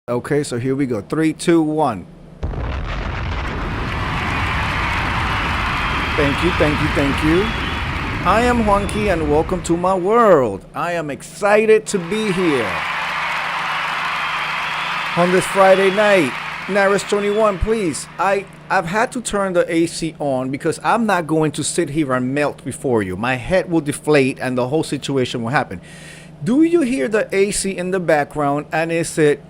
Okay, so here we go. Three, two, one. Thank you, thank you, thank you. I am Juanqui and welcome to my world. I am excited to be here on this Friday night. Naris 21, please. I've had to turn the AC on because I'm not going to sit here and melt before you. My head will deflate and the whole situation will happen. Do you hear the AC in the background, and is it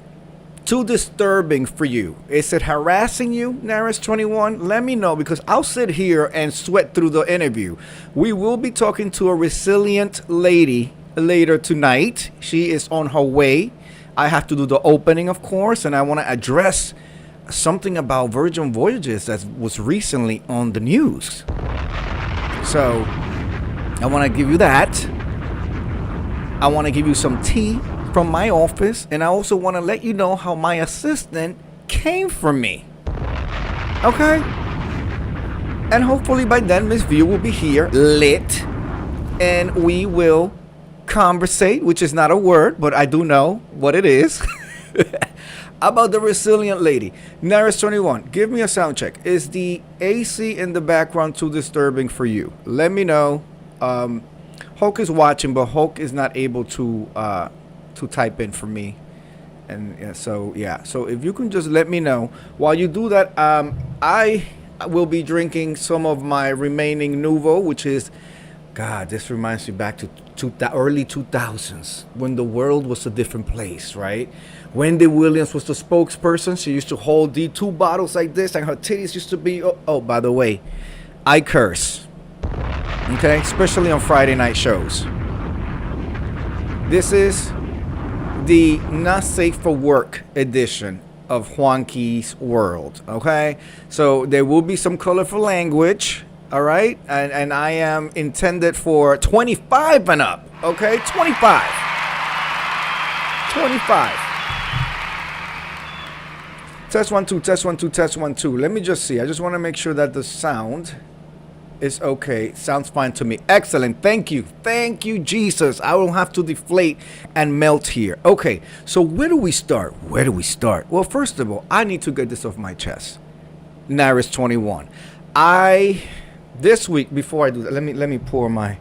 too disturbing for you? Is it harassing you, Naris 21? Let me know, because I'll sit here and sweat through the interview. We will be talking to a resilient lady later tonight. She is on her way. I have to do the opening, of course, and I want to address something about Virgin Voyages that was recently on the news. So I want to give you that. I want to give you some tea from my office, and I also want to let you know how my assistant came for me. Okay? And hopefully by then Miss View will be here, lit, and we will conversate, which is not a word, but I do know what it is, about the resilient lady. Naris 21, give me a sound check. Is the AC in the background too disturbing for you? Let me know. Hulk is watching, but Hulk is not able to type in for me. And so if you can just let me know. While you do that, I will be drinking some of my remaining Nuvo, which is, God, this reminds me back to the early 2000s when the world was a different place, right? Wendy Williams was the spokesperson. She used to hold the two bottles like this, and her titties used to be, oh, by the way, I curse. Okay, especially on Friday night shows. This is the not safe for work edition of Juanqui's World. Okay, so there will be some colorful language. All right, and I am intended for 25 and up. Okay, 25. Test 1 2, test 1 2, test 1 2. Let me just see. I just want to make sure that the sound is okay. Sounds fine to me. Excellent. Thank you, Jesus. I don't have to deflate and melt here. Okay, so where do we start? Well, first of all, I need to get this off my chest. Naris 21. This week, before I do that, let me pour my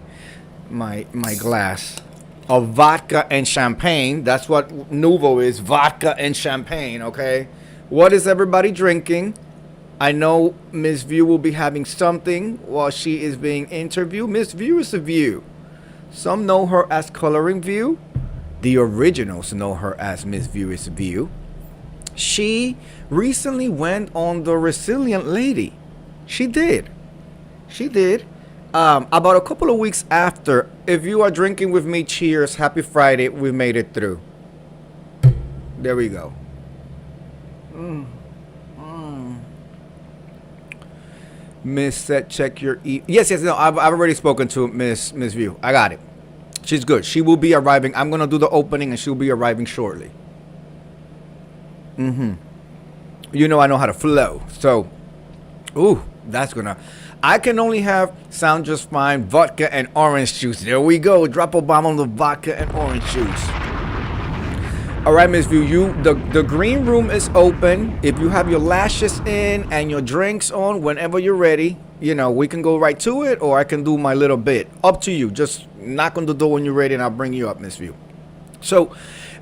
glass of vodka and champagne. That's what Nuvo is, vodka and champagne. Okay, what is everybody drinking? I know Miss View will be having something while she is being interviewed. Miss View is a View. Some know her as Coloring View. The originals know her as Miss View is a View. She recently went on the Resilient Lady. She did. About a couple of weeks after. If you are drinking with me, cheers. Happy Friday. We made it through. There we go. Miss Set, check your Yes, no, I've already spoken to Miss View. I got it. She's good. She will be arriving. I'm gonna do the opening, and she'll be arriving shortly. You know I know how to flow. So, that's gonna. I can only have sound just fine. Vodka and orange juice. There we go. Drop a bomb on the vodka and orange juice. All right, Miss View, the green room is open. If you have your lashes in and your drinks on, whenever you're ready, we can go right to it, or I can do my little bit. Up to you. Just knock on the door when you're ready, and I'll bring you up, Miss View. So,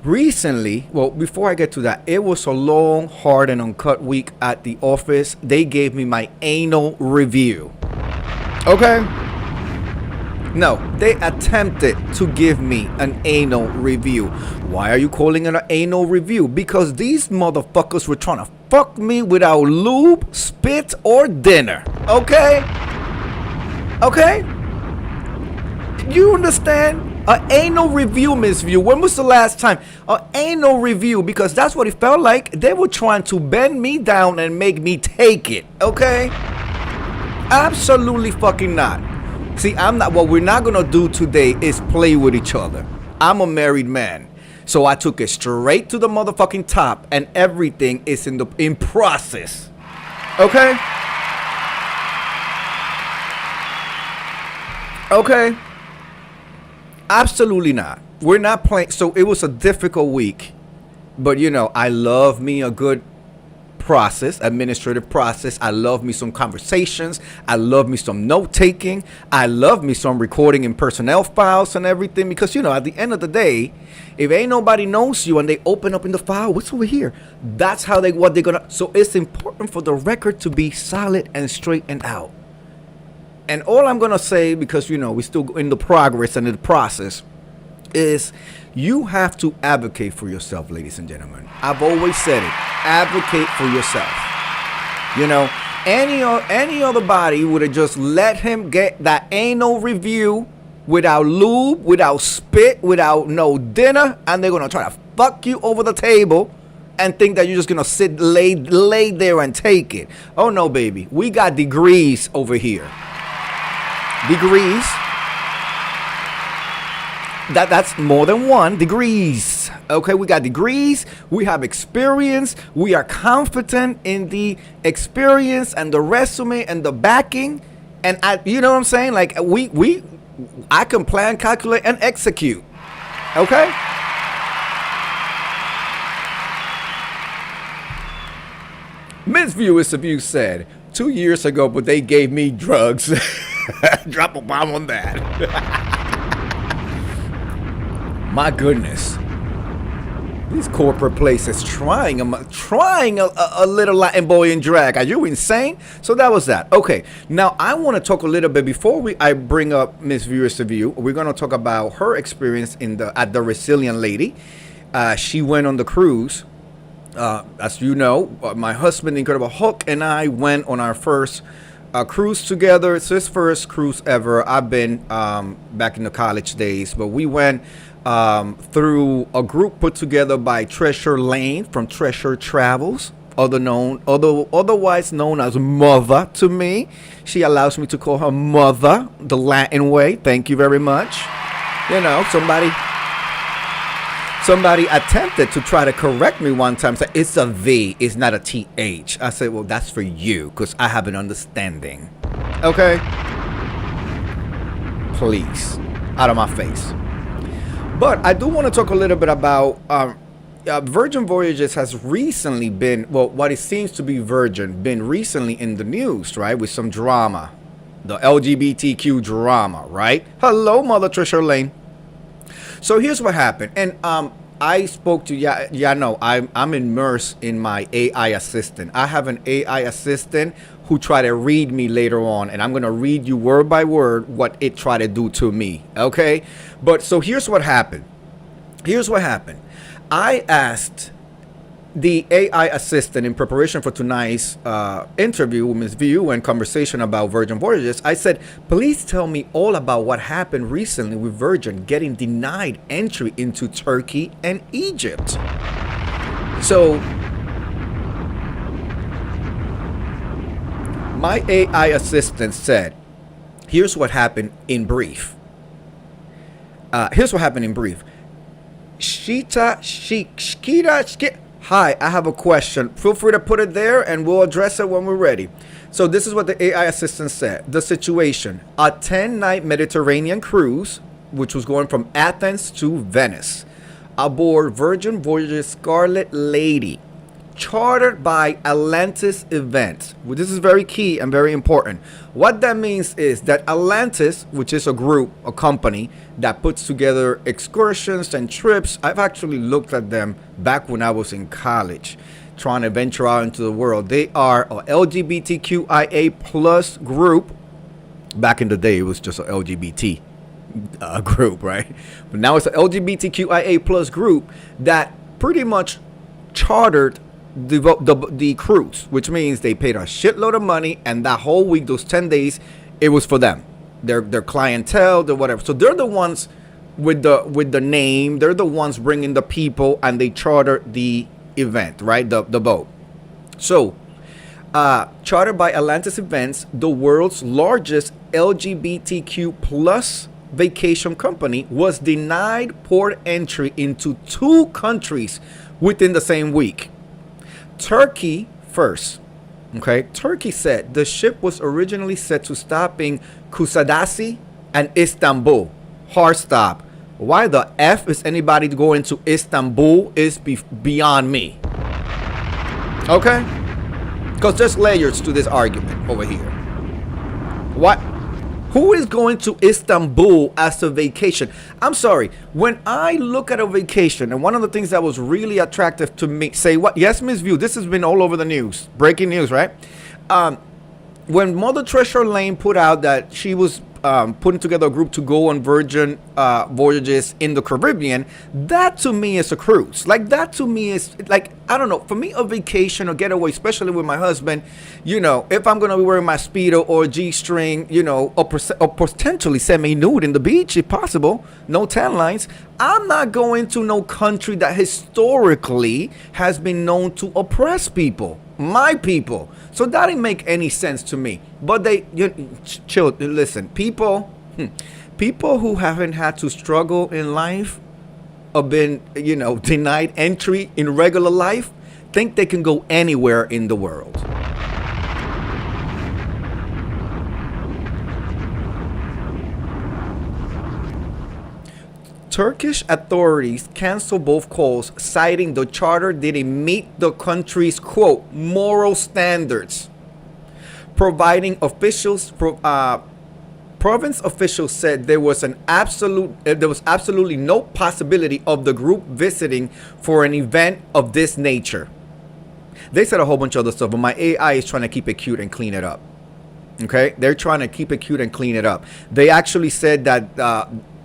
recently, well, before I get to that, it was a long, hard, and uncut week at the office. They gave me my anal review. Okay? No, they attempted to give me an anal review. Why are you calling it an anal review? Because these motherfuckers were trying to fuck me without lube, spit, or dinner. Okay? You understand? An anal review, Miss View. When was the last time? An anal review, because that's what it felt like. They were trying to bend me down and make me take it. Okay? Absolutely fucking not. See, what we're not gonna do today is play with each other. I'm a married man. So I took it straight to the motherfucking top, and everything is in process. Okay? Absolutely not. We're not playing. So it was a difficult week. But I love me a good process, administrative process. I love me some conversations. I love me some note taking. I love me some recording in personnel files and everything, because at the end of the day, if ain't nobody knows you and they open up in the file, what's over here? That's how what they're gonna. So it's important for the record to be solid and straightened out. And all I'm gonna say, because we still in the progress and in the process, is you have to advocate for yourself, ladies and gentlemen. I've always said it. Advocate for yourself. Any other body would have just let him get that anal review without lube, without spit, without no dinner, and they're gonna try to fuck you over the table and think that you're just gonna lay there and take it. Oh no, baby. We got degrees over here. Degrees. That's more than one. Degrees. Okay, we got degrees. We have experience. We are confident in the experience and the resume and the backing. And you know what I'm saying? Like I can plan, calculate, and execute. Okay. Ms. Viewers of You said 2 years ago, but they gave me drugs. Drop a bomb on that. My goodness, these corporate places trying a little Latin boy in drag. Are you insane? So that was that. Okay, now I want to talk a little bit before I bring up Miss Viewers of You. We're going to talk about her experience at the Resilient Lady. She went on the cruise. As you know, my husband, Incredible Hulk, and I went on our first cruise together. It's his first cruise ever. I've been back in the college days, but we went through a group put together by Treasure Lane from Treasure Travels, otherwise known as Mother to me. She allows me to call her Mother the Latin way. Thank you very much. Somebody attempted to try to correct me one time. Said it's a V, it's not a TH. I said, well, that's for you, because I have an understanding. Okay? Please, out of my face. But I do want to talk a little bit about Virgin Voyages has recently been, well, what it seems to be been recently in the news, right? With some drama. The LGBTQ drama, right? Hello, Mother Treasure Lane. So here's what happened. And I spoke to, I'm immersed in my AI assistant. I have an AI assistant who tried to read me later on, and I'm going to read you word by word what it tried to do to me, okay? But so here's what happened. I asked the AI assistant in preparation for tonight's interview with Ms. View and conversation about Virgin Voyages. I said, please tell me all about what happened recently with Virgin getting denied entry into Turkey and Egypt. So my AI assistant said, here's what happened in brief. Hi, I have a question. Feel free to put it there and we'll address it when we're ready. So this is what the AI assistant said. The situation: a 10-night Mediterranean cruise, which was going from Athens to Venice, aboard Virgin Voyages Scarlet Lady, chartered by Atlantis Events. Well, this is very key and very important. What that means is that Atlantis, which is a group, a company that puts together excursions and trips. I've actually looked at them back when I was in college, trying to venture out into the world. They are a LGBTQIA plus group. Back in the day, it was just a LGBT group, right? But now it's a LGBTQIA plus group that pretty much chartered the cruise, which means they paid a shitload of money, and that whole week, those 10 days, it was for them, their clientele, their whatever. So they're the ones with the name, they're the ones bringing the people, and they charter the event, right? The boat. So chartered by Atlantis Events, the world's largest LGBTQ plus vacation company, was denied port entry into 2 countries within the same week. Turkey first. Okay, Turkey said the ship was originally set to stop in Kusadasi and Istanbul. Hard stop. Why the F is anybody going to Istanbul is beyond me. Okay? Because there's layers to this argument over here. What? Who is going to Istanbul as a vacation? I'm sorry. When I look at a vacation, and one of the things that was really attractive to me, say what? Yes, Miss View, this has been all over the news. Breaking news, right? When Mother Treasure Lane put out that she was putting together a group to go on Virgin voyages in the Caribbean, that to me is a cruise. Like, that to me is like, I don't know, for me, a vacation or getaway, especially with my husband, you know, if I'm going to be wearing my Speedo or G-string, you know, or potentially semi-nude in the beach, if possible, no tan lines, I'm not going to no country that historically has been known to oppress people. My people. So that didn't make any sense to me. But chill, listen, people who haven't had to struggle in life or been, you know, denied entry in regular life think they can go anywhere in the world. Turkish authorities canceled both calls, citing the charter didn't meet the country's, quote, moral standards. Providing officials, province officials said there was absolutely no possibility of the group visiting for an event of this nature. They said a whole bunch of other stuff, but my AI is trying to keep it cute and clean it up. Okay? They're trying to keep it cute and clean it up. They actually said that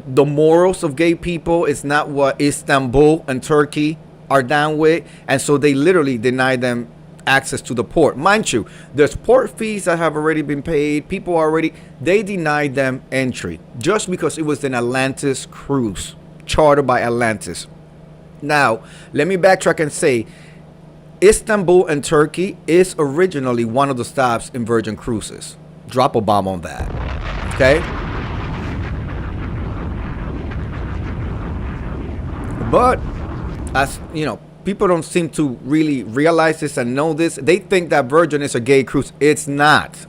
the morals of gay people is not what Istanbul and Turkey are down with, and so they literally deny them access to the port. Mind you, there's port fees that have already been paid. People already, they denied them entry just because it was an Atlantis cruise chartered by Atlantis. Now, let me backtrack and say Istanbul and Turkey is originally one of the stops in Virgin Cruises. Drop a bomb on that. Okay? But, as you know, people don't seem to really realize this and know this. They think that Virgin is a gay cruise. It's not.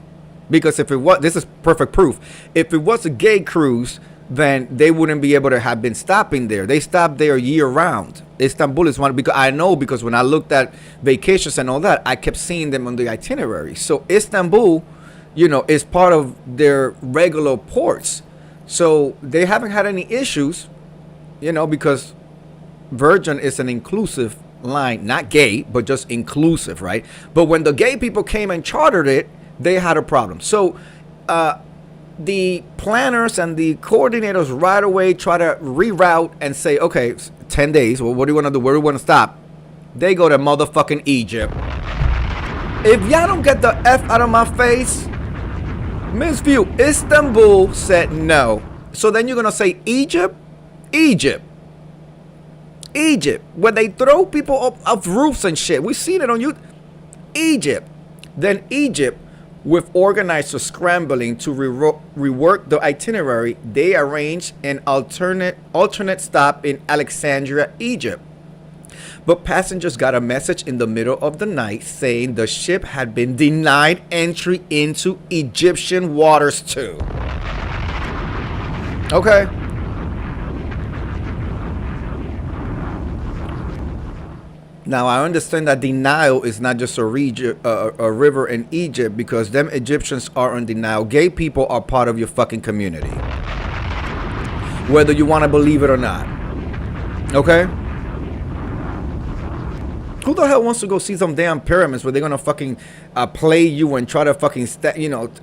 Because if it was, this is perfect proof. If it was a gay cruise, then they wouldn't be able to have been stopping there. They stop there year round. Istanbul is one, because I know, because when I looked at vacations and all that, I kept seeing them on the itinerary. So Istanbul, you know, is part of their regular ports. So they haven't had any issues, you know, because Virgin is an inclusive line, not gay, but just inclusive, right? But when the gay people came and chartered it, they had a problem. So the planners and the coordinators right away try to reroute and say, okay, 10 days. Well, what do you want to do? Where do you want to stop? They go to motherfucking Egypt. If y'all don't get the F out of my face, Miss View, Istanbul said no. So then you're going to say Egypt? Egypt, where they throw people up off roofs and shit. We've seen it on you. Egypt. Then Egypt, with organizers scrambling to rework the itinerary, they arranged an alternate stop in Alexandria, Egypt. But passengers got a message in the middle of the night saying the ship had been denied entry into Egyptian waters too. Okay. Now, I understand that denial is not just a river in Egypt, because them Egyptians are on denial. Gay people are part of your fucking community, whether you want to believe it or not. Okay? Who the hell wants to go see some damn pyramids where they're going to fucking play you and try to fucking,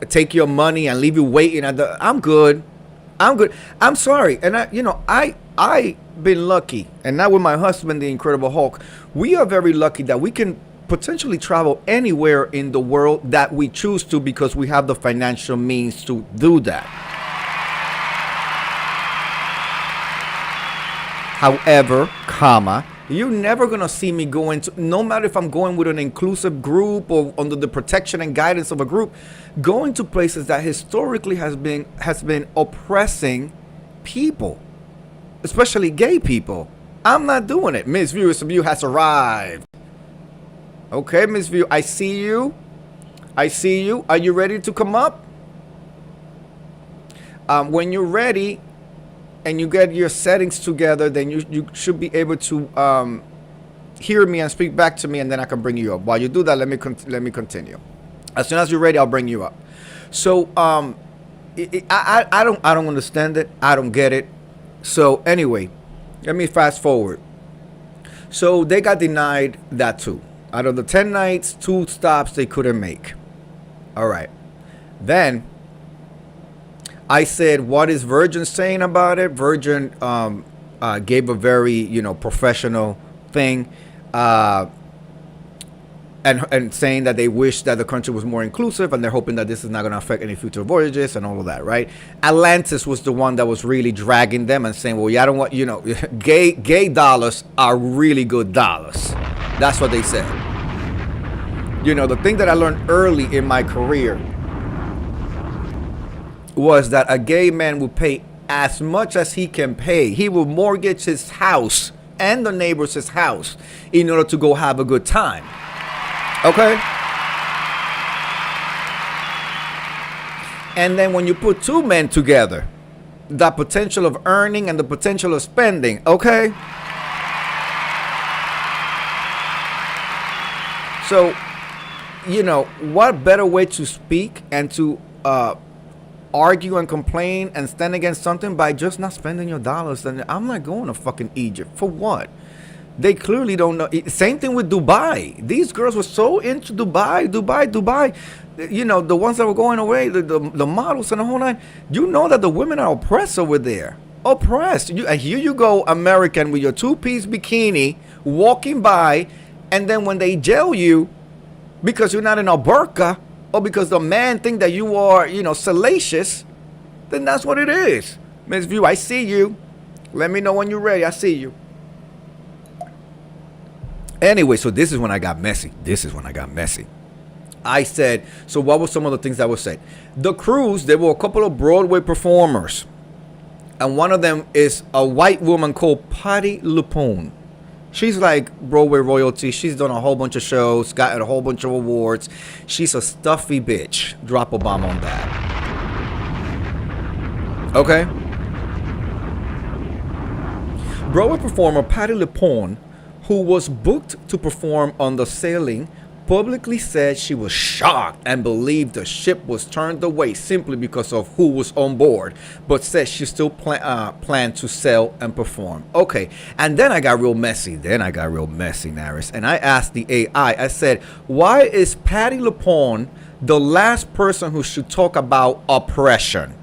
take your money and leave you waiting at the... I'm good. I'm sorry. And I been lucky, and now with my husband, the Incredible Hulk, we are very lucky that we can potentially travel anywhere in the world that we choose to, because we have the financial means to do that. However, you're never gonna see me going to, no matter if I'm going with an inclusive group or under the protection and guidance of a group, going to places that historically has been oppressing people, especially gay people. I'm not doing it. Miss View has arrived. Okay, Miss View, I see you. Are you ready to come up? When you're ready, and you get your settings together, then you should be able to hear me and speak back to me, and then I can bring you up. While you do that, let me continue. As soon as you're ready, I'll bring you up. So I don't understand it. I don't get it. So anyway, let me fast forward. So they got denied that too. Out of the 10 nights, 2 stops they couldn't make. All right. Then I said, what is Virgin saying about it? Virgin gave a very, professional thing. And saying that they wish that the country was more inclusive, and they're hoping that this is not going to affect any future voyages and all of that, right? Atlantis was the one that was really dragging them and saying, well, yeah, I don't want, gay dollars are really good dollars. That's what they said. The thing that I learned early in my career was that a gay man will pay as much as he can pay. He will mortgage his house and the neighbor's house in order to go have a good time. Okay? And then when you put 2 men together, the potential of earning and the potential of spending, okay? So, what better way to speak and to argue and complain and stand against something by just not spending your dollars? Then I'm not going to fucking Egypt. For what? They clearly don't know. Same thing with Dubai. These girls were so into Dubai. The ones that were going away, the models and the whole nine. You know that the women are oppressed over there. Oppressed. And here you go, American, with your 2-piece bikini, walking by, and then when they jail you because you're not in a burqa, or because the man think that you are, salacious, then that's what it is. Miss View, I see you. Let me know when you're ready. I see you. Anyway, so this is when I got messy. I said, so what were some of the things that were said? The cruise, there were a couple of Broadway performers. And one of them is a white woman called Patti LuPone. She's like Broadway royalty. She's done a whole bunch of shows, gotten a whole bunch of awards. She's a stuffy bitch. Drop a bomb on that. Okay? Broadway performer Patti LuPone, who was booked to perform on the sailing, publicly said she was shocked and believed the ship was turned away simply because of who was on board, but said she still planned to sail and perform. Okay, and then I got real messy. Naris. And I asked the AI, I said, why is Patti LuPone the last person who should talk about oppression?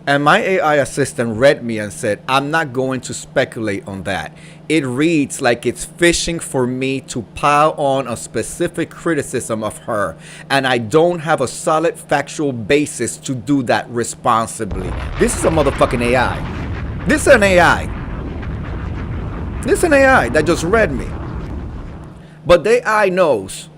And my AI assistant read me and said, I'm not going to speculate on that. It reads like it's fishing for me to pile on a specific criticism of her. And I don't have a solid factual basis to do that responsibly. This is a motherfucking AI. This is an AI. This is an AI that just read me. But the AI knows.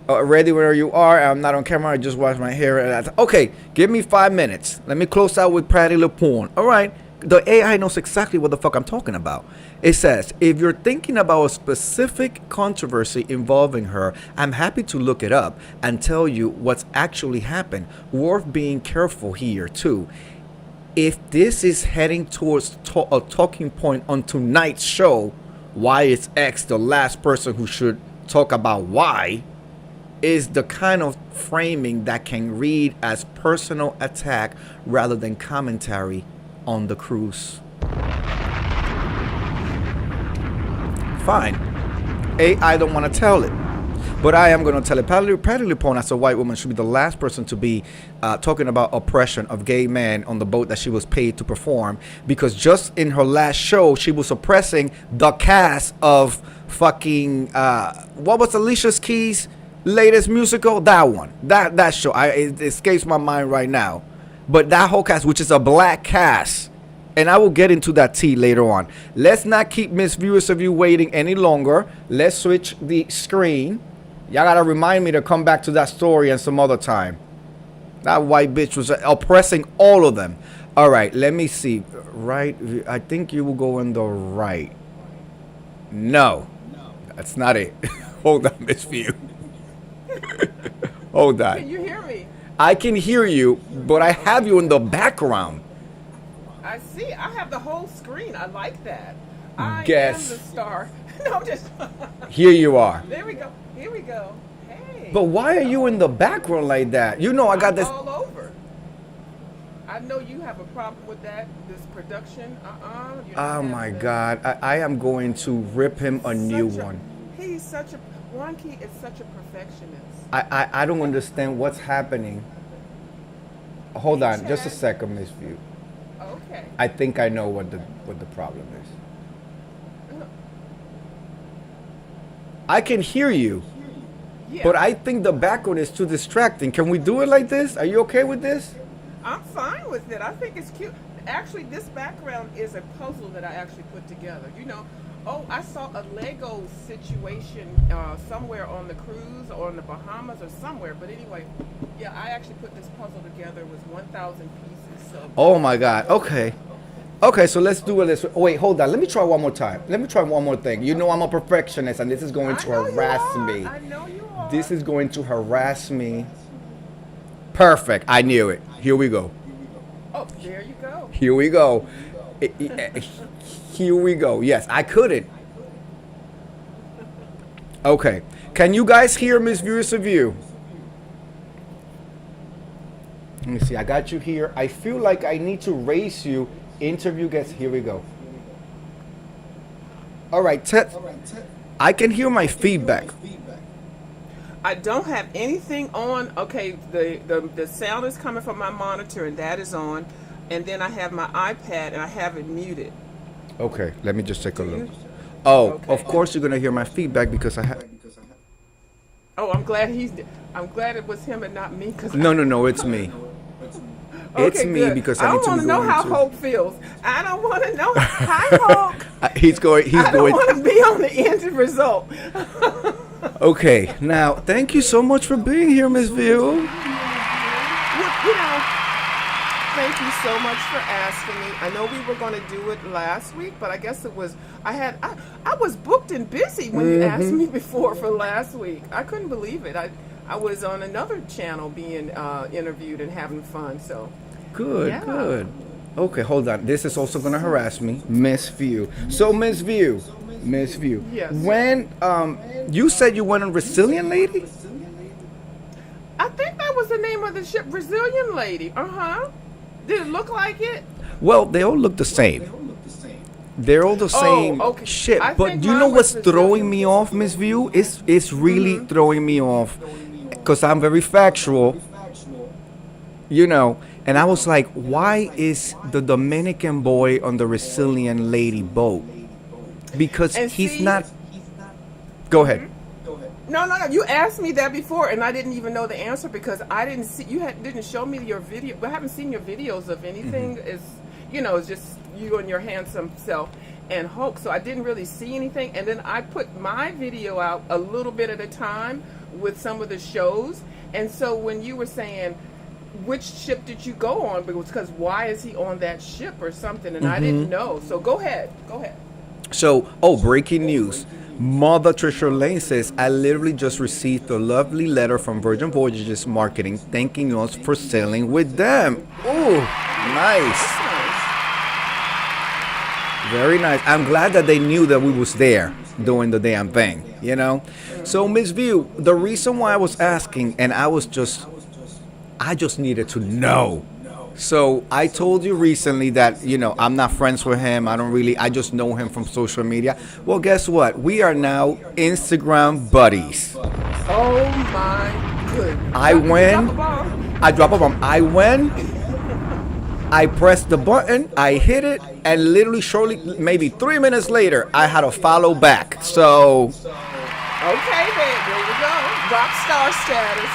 Ready where you are. I'm not on camera. I just washed my hair. Okay, give me 5 minutes. Let me close out with Patti LuPone. All right. The AI knows exactly what the fuck I'm talking about. It says, if you're thinking about a specific controversy involving her, I'm happy to look it up and tell you what's actually happened. Worth being careful here, too. If this is heading towards a talking point on tonight's show, why is X the last person who should talk about why, is the kind of framing that can read as personal attack rather than commentary on the cruise. Fine. I don't want to tell it. But I am going to tell it. Patti LuPone, as a white woman, should be the last person to be talking about oppression of gay men on the boat that she was paid to perform. Because just in her last show, she was oppressing the cast of fucking... what was Alicia Keys' latest musical? That one. That show. It escapes my mind right now. But that whole cast, which is a black cast, and I will get into that tea later on. Let's not keep viewers of you waiting any longer. Let's switch the screen. Y'all gotta remind me to come back to that story and some other time. That white bitch was oppressing all of them. All right, let me see. Right, I think you will go in the right. No, that's not it. Hold on, Miss View. Hold on. Can you hear me? I can hear you, but I have you in the background. I see. I have the whole screen. I like that. I Guess. am the star. No, I'm just. Here you are. There we go. Here we go. Hey. But why are you in the background like that? You know I got I'm this. all over. I know you have a problem with that. This production. You're not Oh having my that. God. I am going to rip him a new Such one. He's such a. Wonky is such a perfectionist. I don't understand what's happening. Hold on, just a Chad. second, Miss View. Okay. I think I know what the problem is. I can hear you, Yeah. but I think the background is too distracting. Can we do it like this? Are you okay with this? I'm fine with it. I think it's cute. Actually, this background is a puzzle that I actually put together. I saw a Lego situation somewhere on the cruise or in the Bahamas or somewhere. But anyway, yeah, I actually put this puzzle together. It was 1,000 pieces. So Oh my God. Okay. Okay, so let's do it this way. Oh, wait, hold on. Let me try one more time. Let me try one more thing. You know I'm a perfectionist, and this is going to I know harass you are. me. I know you are. This is going to harass me. Perfect. I knew it. Here we go. Oh, there you go. Here we go. Here we go. Yes, I couldn't. Okay. Can you guys hear Miss Viewers of You? Let me see. I got you here. I feel like I need to raise you. Interview guests. Here we go. All right. I can hear my feedback. I don't have anything on. Okay, the sound is coming from my monitor, and that is on. And then I have my iPad, and I have it muted. Okay. Let me just take a look. Oh, Okay. of course you're gonna hear my feedback because I have. Oh, I'm glad it was him and not me. No. It's me. It's Okay, me good. because I need to don't want be to know going how to. Hope feels. I don't want to know. Hi, Hope. He's going. He's I don't going. want to be on the end result. Okay. Now, thank you so much for being here, Miss View. Thank you so much for asking me. I know we were going to do it last week, but I guess it was I was booked and busy when you asked me before for last week. I couldn't believe it. I was on another channel being interviewed and having fun. So Good, Yeah. good. Okay, hold on. This is also gonna harass me, Miss View. So, Miss View. Yes. When you said you went on Resilient Lady? I think that was the name of the ship, Brazilian Lady. Did it look like it? Well, they all look the same. They're all the same okay. shit. I But think you mine know was what's throwing Brazilian. me off, Miss View? It's really throwing me off because I'm very factual. And I was like, why is the Dominican boy on the Resilient Lady boat? Because And he's see- not. Go ahead. No. You asked me that before, and I didn't even know the answer because I didn't see. Didn't show me your video. I haven't seen your videos of anything. It's just you and your handsome self and Hope. So I didn't really see anything. And then I put my video out a little bit at a time with some of the shows. And so when you were saying, which ship did you go on? Because why is he on that ship or something? And I didn't know. So go ahead. So, breaking news. Mother Trisha Lane says, I literally just received a lovely letter from Virgin Voyages Marketing thanking us for sailing with them. Ooh, nice. Very nice. I'm glad that they knew that we was there doing the damn thing, So, Miss View, the reason why I was asking, and I just needed to know. So I told you recently that, I'm not friends with him. I just know him from social media. Well, guess what? We are now Instagram buddies. Oh my goodness. I win. Drop a bomb. I drop a bomb. I win. I pressed the button. I hit it. And literally shortly, maybe 3 minutes later, I had a follow back. So. Okay, there you go. Rockstar status.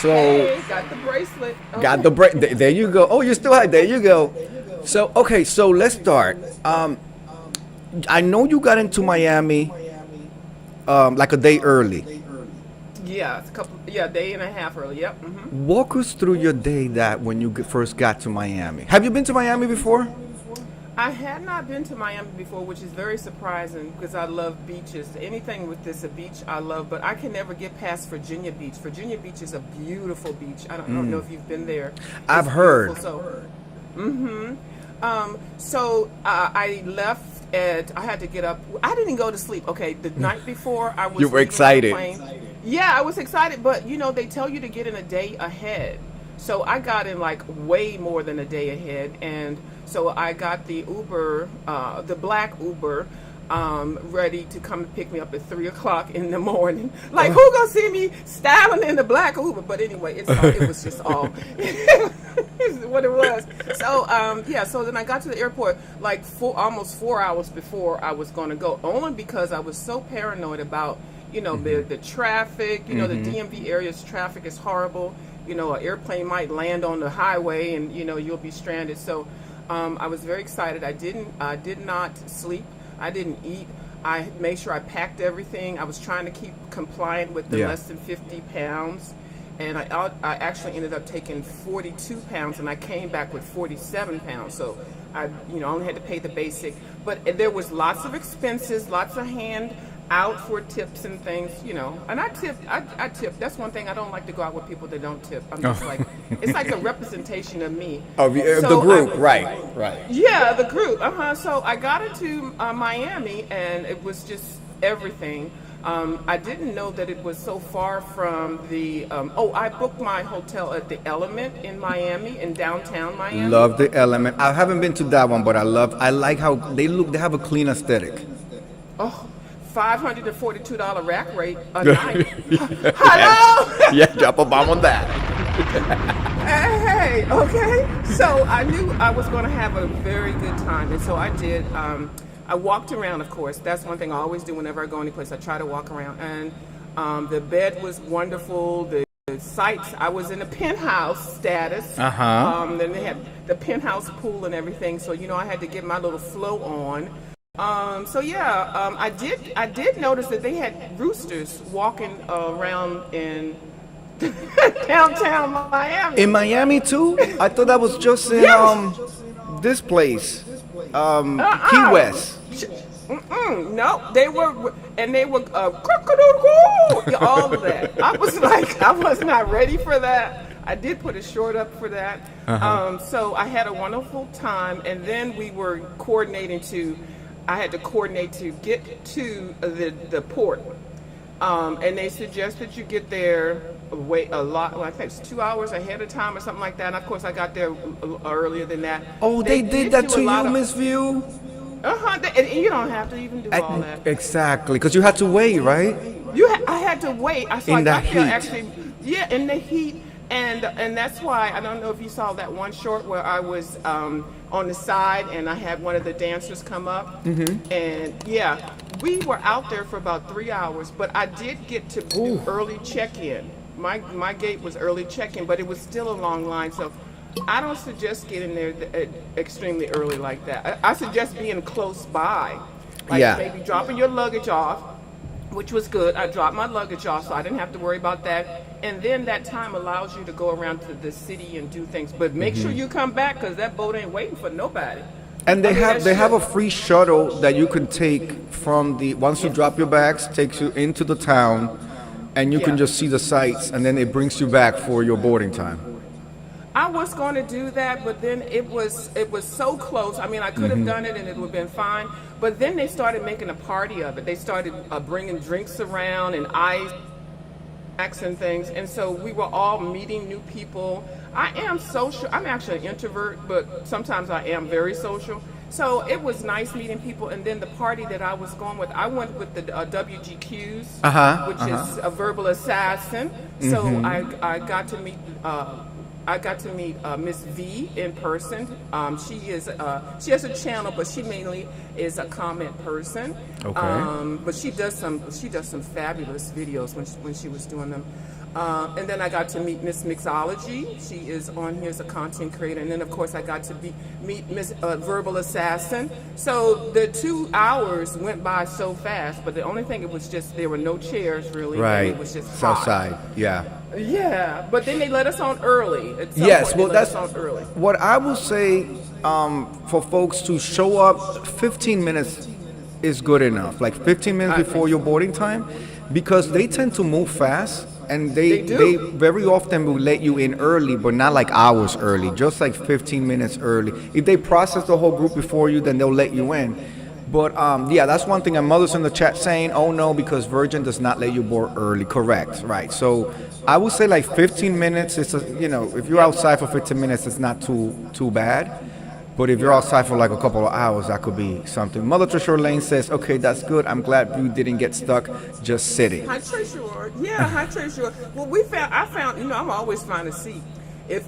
So. Hey, got the bracelet. Okay. Got the break. There you go. Oh, you still had. There you go. So okay. So let's start. I know you got into Miami, like a day early. Yeah, it's day and a half early. Yep. Walk us through your day when you first got to Miami. Have you been to Miami before? I had not been to Miami before, which is very surprising because I love beaches. Anything with a beach I love, but I can never get past Virginia Beach. Virginia Beach is a beautiful beach. I don't know if you've been there. I've It's heard. beautiful. So I left at. I had to get up. I didn't go to sleep. Okay, the night before I was. You were leaving on the excited. plane. Yeah, I was excited, but you know they tell you to get in a day ahead. So I got in like way more than a day ahead, and so I got the Uber, the black Uber, ready to come pick me up at 3 o'clock in the morning. Like, who gonna see me styling in the black Uber? But anyway, it was just all what it was. So yeah, so then I got to the airport like almost 4 hours before I was gonna go, only because I was so paranoid about the traffic. The DMV area's traffic is horrible. An airplane might land on the highway and you'll be stranded. So I was very excited. I did not sleep. I didn't eat. I made sure I packed everything. I was trying to keep compliant with the less than 50 pounds. And I actually ended up taking 42 pounds, and I came back with 47 pounds. So I only had to pay the basic. But there was lots of expenses, lots of hand out for tips and things, and I tip. That's one thing. I don't like to go out with people that don't tip. I'm just like, it's like a representation of me. Of the group, right. Yeah, the group. So I got into Miami, and it was just everything. I didn't know that it was so far from the. I booked my hotel at the Element in Miami, in downtown Miami. Love the Element. I haven't been to that one, but I like how they look. They have a clean aesthetic. Oh. $542 rack rate a night. Hello? Yeah, drop a bomb on that. Hey, okay. So I knew I was going to have a very good time, and so I did. I walked around, of course. That's one thing I always do whenever I go anyplace. I try to walk around, and the bed was wonderful. The sights. I was in a penthouse status. Then they had the penthouse pool and everything. So I had to get my little flow on. I did notice that they had roosters walking around in downtown Miami. In Miami too? I thought that was just in this place, Key West. No, they were all of that. I was like, I was not ready for that. I did put a short up for that. So I had a wonderful time, and then we were I had to coordinate to get to the port, and they suggest that you get there a lot. Well, I think it's 2 hours ahead of time or something like that. And of course, I got there earlier than that. Oh, they did that to you, Miss View? And you don't have to even do all that. Exactly, because you had to wait, right? I had to wait. In the heat. In the heat. And that's why, I don't know if you saw that one short where I was on the side and I had one of the dancers come up. And yeah, we were out there for about 3 hours, but I did get to do early check-in. My gate was early check-in, but it was still a long line. So I don't suggest getting there extremely early like that. I suggest being close by. Maybe dropping your luggage off, which was good. I dropped my luggage off, so I didn't have to worry about that. And then that time allows you to go around to the city and do things. But make sure you come back, because that boat ain't waiting for nobody. And they have a free shuttle that you can take from once you drop your bags, takes you into the town, and you can just see the sights, and then it brings you back for your boarding time. I was going to do that, but then it was so close. I mean, I could have done it and it would have been fine. But then they started making a party of it. They started bringing drinks around and ice and things. And so we were all meeting new people. I am social. I'm actually an introvert, but sometimes I am very social. So it was nice meeting people. And then the party that I was going with, I went with the WGQs, which is a verbal assassin. So I got to meet Miss V in person. She has a channel, but she mainly is a comment person. Okay. But she does some fabulous videos when she was doing them. And then I got to meet Miss Mixology. She is on here as a content creator. And then, of course, I got to meet Miss Verbal Assassin. So the 2 hours went by so fast. But the only thing, it was just there were no chairs, really. Right. And it was just hot. Southside, yeah. Yeah, but then they let us on early. Yes, well, that's on early. what I will say for folks to show up. 15 minutes is good enough. Like 15 minutes before your boarding time, because they tend to move fast. and They they do. very often will let you in early, but not like hours early, just like 15 minutes early. If they process the whole group before you, then they'll let you in. But yeah, that's one thing. And mother's in the chat saying, "Oh no, because Virgin does not let you board early." Correct, right? So I would say like 15 minutes. It's if you're outside for 15 minutes, it's not too bad. But if you're outside for like a couple of hours, that could be something. Mother Trisha Lane says, "Okay, that's good. I'm glad you didn't get stuck just sitting." Hi, Trisha. Yeah, hi, Trisha. Well, I found, I'm always find a seat,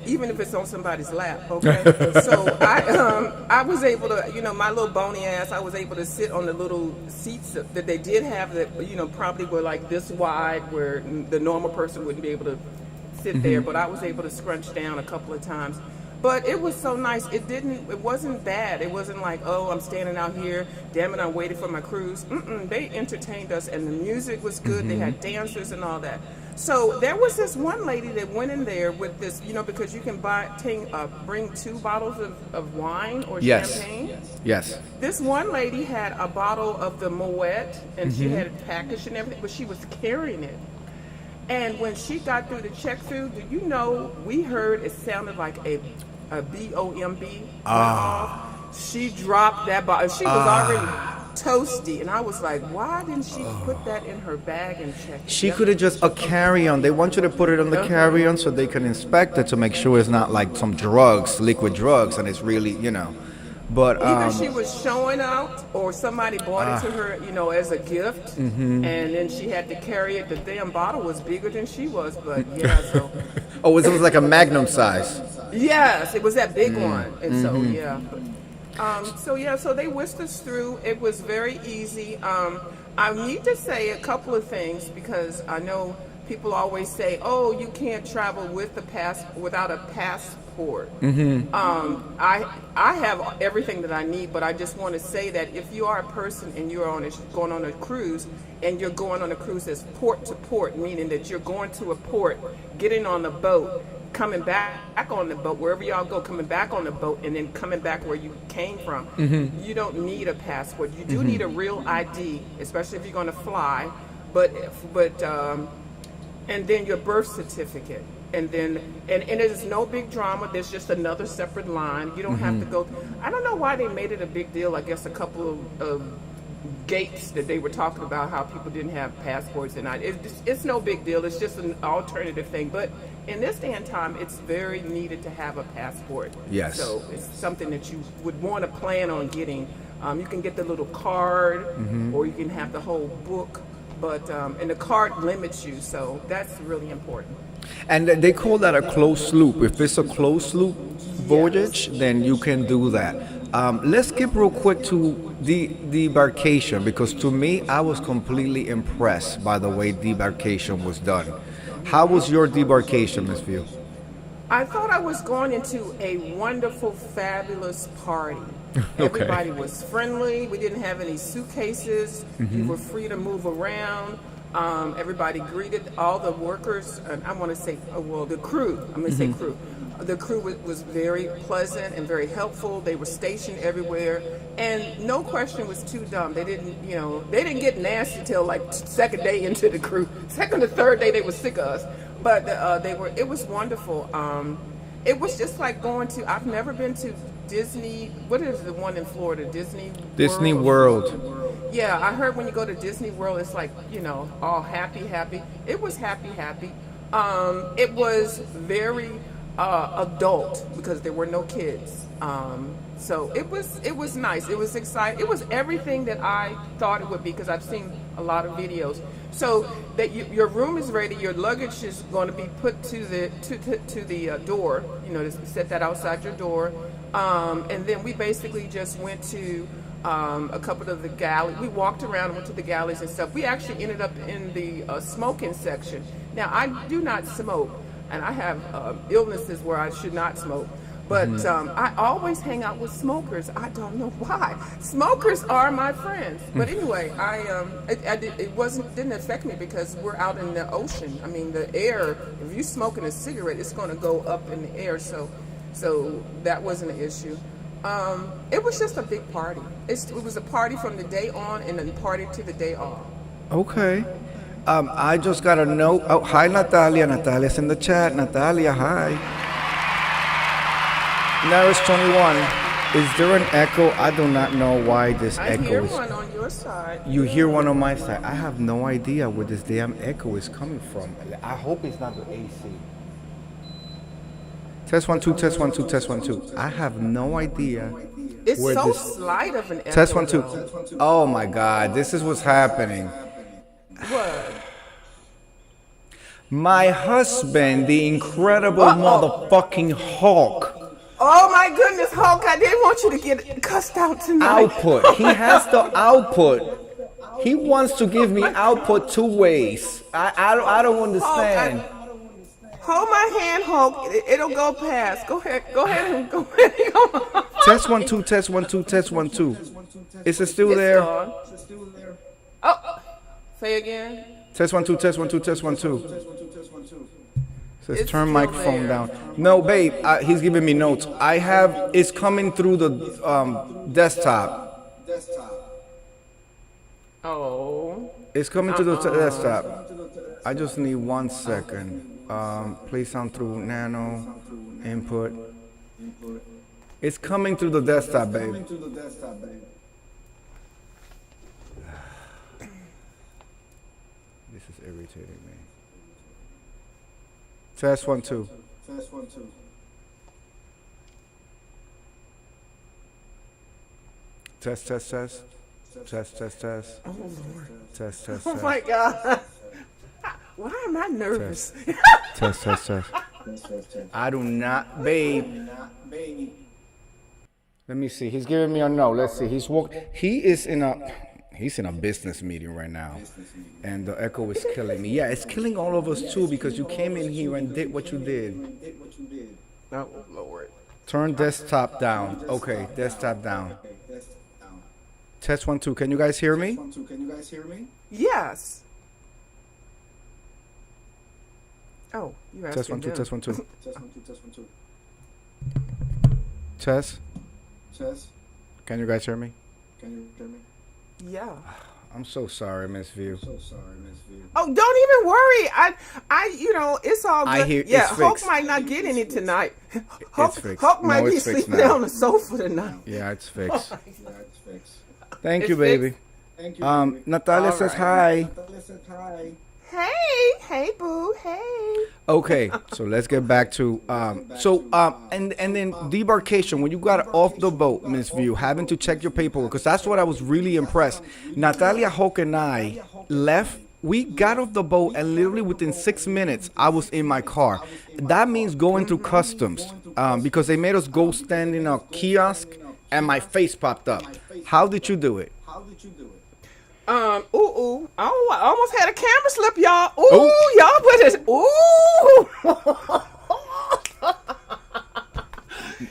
even if it's on somebody's lap. Okay, so I was able to, my little bony ass, I was able to sit on the little seats that they did have that, probably were like this wide, where the normal person wouldn't be able to sit there. But I was able to scrunch down a couple of times. But it was so nice. It wasn't bad. It wasn't like, oh, I'm standing out here, damn it, I'm waiting for my cruise. They entertained us, and the music was good. They had dancers and all that. So there was this one lady that went in there with this, because you can bring 2 bottles of wine or champagne. Yes. This one lady had a bottle of the Moet, and she had it packaged and everything, but she was carrying it. And when she got through the check-through, we heard it sounded like a B-O-M-B went off. She dropped that bottle. She was already toasty, and I was like, why didn't she put that in her bag and check it? She could have just a carry-on. They want you to put it on the carry-on so they can inspect it to make sure it's not like some drugs, liquid drugs, and it's really, But either she was showing out, or somebody bought it to her, as a gift, and then she had to carry it. The damn bottle was bigger than she was, but yeah. So oh, it was like a Magnum size. yes, it was that big one, and so yeah. So they whisked us through. It was very easy. I need to say a couple of things, because I know people always say, "Oh, you can't travel without a passport." I have everything that I need, but I just want to say that if you are a person and you're going on a cruise, and you're going on a cruise that's port to port, meaning that you're going to a port, getting on the boat, coming back on the boat, wherever y'all go, coming back on the boat, and then coming back where you came from, you don't need a passport. You do need a real ID, especially if you're going to fly, but and then your birth certificate. And then, and it is no big drama. There's just another separate line. You don't have to go. I don't know why they made it a big deal. I guess a couple of gates that they were talking about, how people didn't have passports, and it's no big deal. It's just an alternative thing. But in this day and time, it's very needed to have a passport. Yes. So it's something that you would want to plan on getting. You can get the little card, or you can have the whole book. But and the card limits you, so that's really important. And they call that a closed loop. If it's a closed loop voyage, then you can do that. Let's skip real quick to the debarkation, because to me, I was completely impressed by the way debarkation was done. How was your debarkation, Ms. View? I thought I was going into a wonderful, fabulous party. Everybody was friendly. We didn't have any suitcases. You were free to move around. Everybody greeted all the workers. I want to say, the crew. I'm going to say crew. The crew was very pleasant and very helpful. They were stationed everywhere, and no question was too dumb. They didn't get nasty till like second day into the cruise. Second or third day, they were sick of us. But it was wonderful. It was just like going to, I've never been to Disney, what is the one in Florida, Disney World. Yeah, I heard when you go to Disney World, it's like, all happy. It was happy. It was very adult, because there were no kids. So it was nice. It was exciting. It was everything that I thought it would be, because I've seen a lot of videos. So that your room is ready, your luggage is going to be put to the door. To set that outside your door, and then we basically just went to a couple of the galleys. We walked around and went to the galleys and stuff. We actually ended up in the smoking section. Now, I do not smoke, and I have illnesses where I should not smoke. But I always hang out with smokers. I don't know why. Smokers are my friends. But anyway, it didn't affect me, because we're out in the ocean. I mean, the air. If you're smoking a cigarette, it's going to go up in the air. So that wasn't an issue. It was just a big party. It was a party from the day on, and then party to the day off. Okay. I just got a note. Oh, hi, Natalia. Natalia's in the chat. Natalia, hi. Naris 21. Is there an echo? I do not know why this I echo hear is. one on your side. You hear one on my side. I have no idea where this damn echo is coming from. I hope it's not the AC. Test 1 2, test 1 2, test 1 2. I have no idea. It's Where so this- slight of an echo. Test 1 2. though. Oh my God, this is what's happening. What? My husband, the incredible motherfucking Hulk, Oh my goodness, Hulk! I didn't want you to get cussed out tonight. output. He has the output. He wants to give me output 2 ways. I don't understand. Hold my hand, Hulk. It'll go past. Go ahead. Go ahead. And go ahead. Test 1 2, test 1 2, test 1 2. Is it still It's there? gone. Oh, say again. Test 1 2, test 1 2, test 1 2. Says It's turn still microphone there. down. No, babe, he's giving me notes. I have it's coming through the desktop. Oh. It's coming to the desktop. I just need 1 second. Play sound through nano input. It's coming through the desktop, babe. This is irritating me. Test 1 2. Test test test. Test test test. Oh Lord. Test test Oh test. my God. Why am I nervous? Test test test. I do not, babe. Let me see. He's giving me a no. Let's see. He's in a business meeting right now, and the echo is killing me. Yeah, it's killing all of us too because you came in here and did what you did. Oh Lord. Turn desktop down. Okay, desktop down. Test 1 2. Can you guys hear me? Yes. Oh, you asking Test 1 2. them. Test 1 2. Test. Can you guys hear me? Yeah. I'm so sorry, Miss View. Oh, don't even worry. It's all good. I hear- Yeah, it's Hulk fixed. might not get any tonight. Hulk fixed. might No, be it's fixed sleeping now. on the sofa tonight. Yeah, it's fixed. Thank It's you, baby. Natalia All says right. hi. Hey, boo, hey. Okay, so let's get back to and then debarkation. When you got off the boat, Miss View, having to check your paperwork, because that's what I was really impressed. Natalia Hulk and I left. We got off the boat, and literally within 6 minutes, I was in my car. That means going through customs, because they made us go stand in a kiosk, and my face popped up. How did you do it? Oh, I almost had a camera slip, y'all. Ooh, y'all put it. Ooh.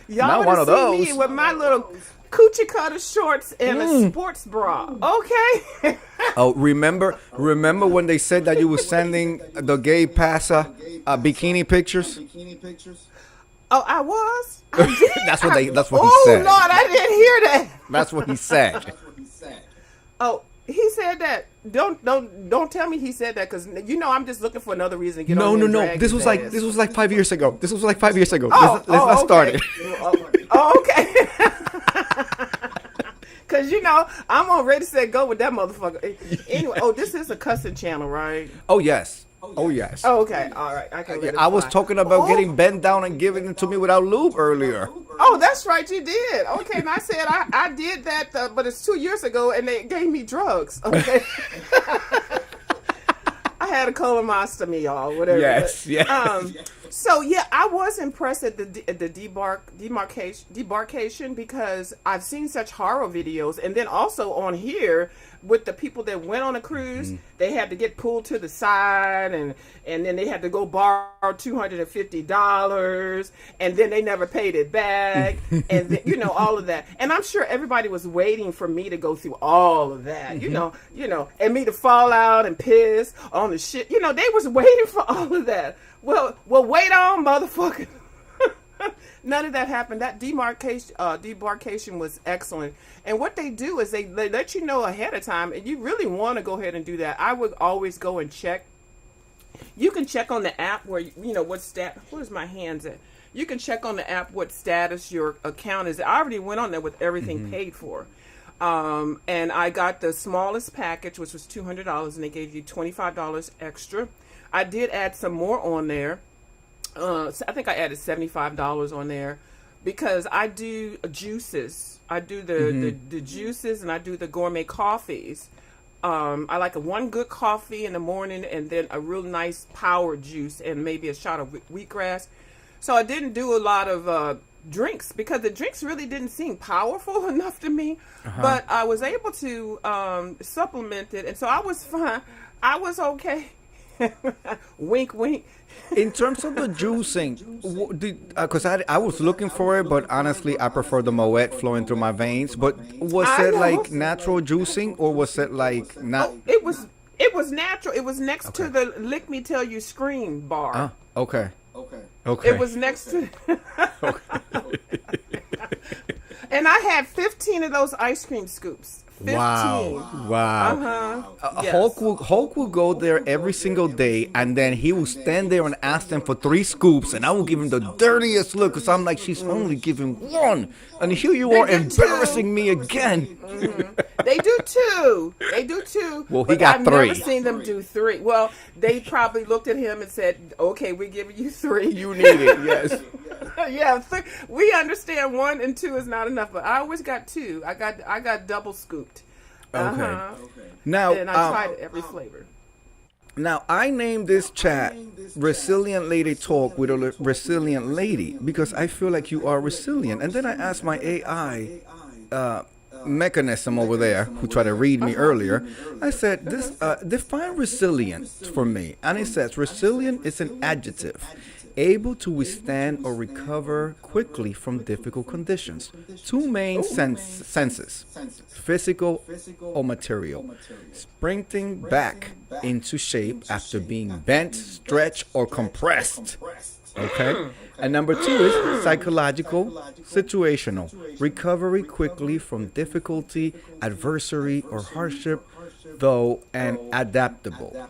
Y'all Not would one have of seen me those. with my little coochie cutter shorts and a sports bra. Okay. Oh, remember when they said that you were sending the gay passa bikini pictures? Oh, I was. I did. That's what he Oh said. Lord, I didn't hear that. That's what he said. Oh, he said that. Don't tell me he said that, because I'm just looking for another reason to get on here and drag This his was like ass. 5 years ago. Oh, Let's not start okay. it. Oh, okay. Because I'm on ready, set, go with that motherfucker. Anyway, this is a cussing channel, right? Oh yes. Oh yes. Oh, okay. All right. I can let it I was fly. talking about Oh. getting bent down and giving it to me without lube earlier. Oh, that's right. You did. Okay. And I said I did that, but it's 2 years ago, and they gave me drugs. Okay. I had a colonoscopy, y'all. Whatever. Yes, yes. So yeah, I was impressed at the debarkation, because I've seen such horror videos, and then also on here with the people that went on a cruise, they had to get pulled to the side, and then they had to go borrow $250, and then they never paid it back, and then, all of that. And I'm sure everybody was waiting for me to go through all of that, and me to fall out and piss on the shit. They was waiting for all of that. Well, wait on, motherfucker. None of that happened. That debarkation was excellent. And what they do is they let you know ahead of time, and you really want to go ahead and do that. I would always go and check. You can check on the app where you know what Where's my hands at? You can check on the app what status your account is. I already went on there with everything paid for. And I got the smallest package, which was $200, and they gave you $25 extra. I did add some more on there. So I think I added $75 on there because I do juices. I do the juices, and I do the gourmet coffees. I like one good coffee in the morning, and then a real nice power juice, and maybe a shot of wheatgrass. So I didn't do a lot of drinks because the drinks really didn't seem powerful enough to me. But I was able to supplement it, and so I was fine. I was okay. Wink, wink. In terms of the juicing, because I was looking for it, but honestly, I prefer the Moet flowing through my veins. But was it like natural juicing, or was it like not? Oh, it was natural. It was next to the Lick Me Tell You Scream bar. Okay. It was next to. And I had 15 of those ice cream scoops. 15. Wow. Yes. Hulk will go there every single day, and then he will stand there and ask them for 3 scoops, and I will give him the dirtiest look because I'm like, she's only giving 1, and here you are embarrassing me again. They do 2. Well, he but got I've 3. never seen them do 3. Well, they probably looked at him and said, "Okay, we're giving you 3. You need it, yes. Yeah, we understand 1 and 2 is not enough, but I always got 2. I got double scooped. Okay. Now, and I tried every flavor. Now, I named this chat Resilient Lady Talk with a Resilient Lady because I feel like you are resilient. And then I asked my AI mechanism over there who tried to read me earlier. I said, define resilient for me. And it says, resilient is an adjective. Able to withstand or recover quickly from difficult conditions. 2 main senses, physical or material. Sprinting back into shape after being bent, stretched, or compressed. Okay? And number 2 is psychological, situational. Recovery quickly from difficulty, adversity, or hardship, though, and adaptable.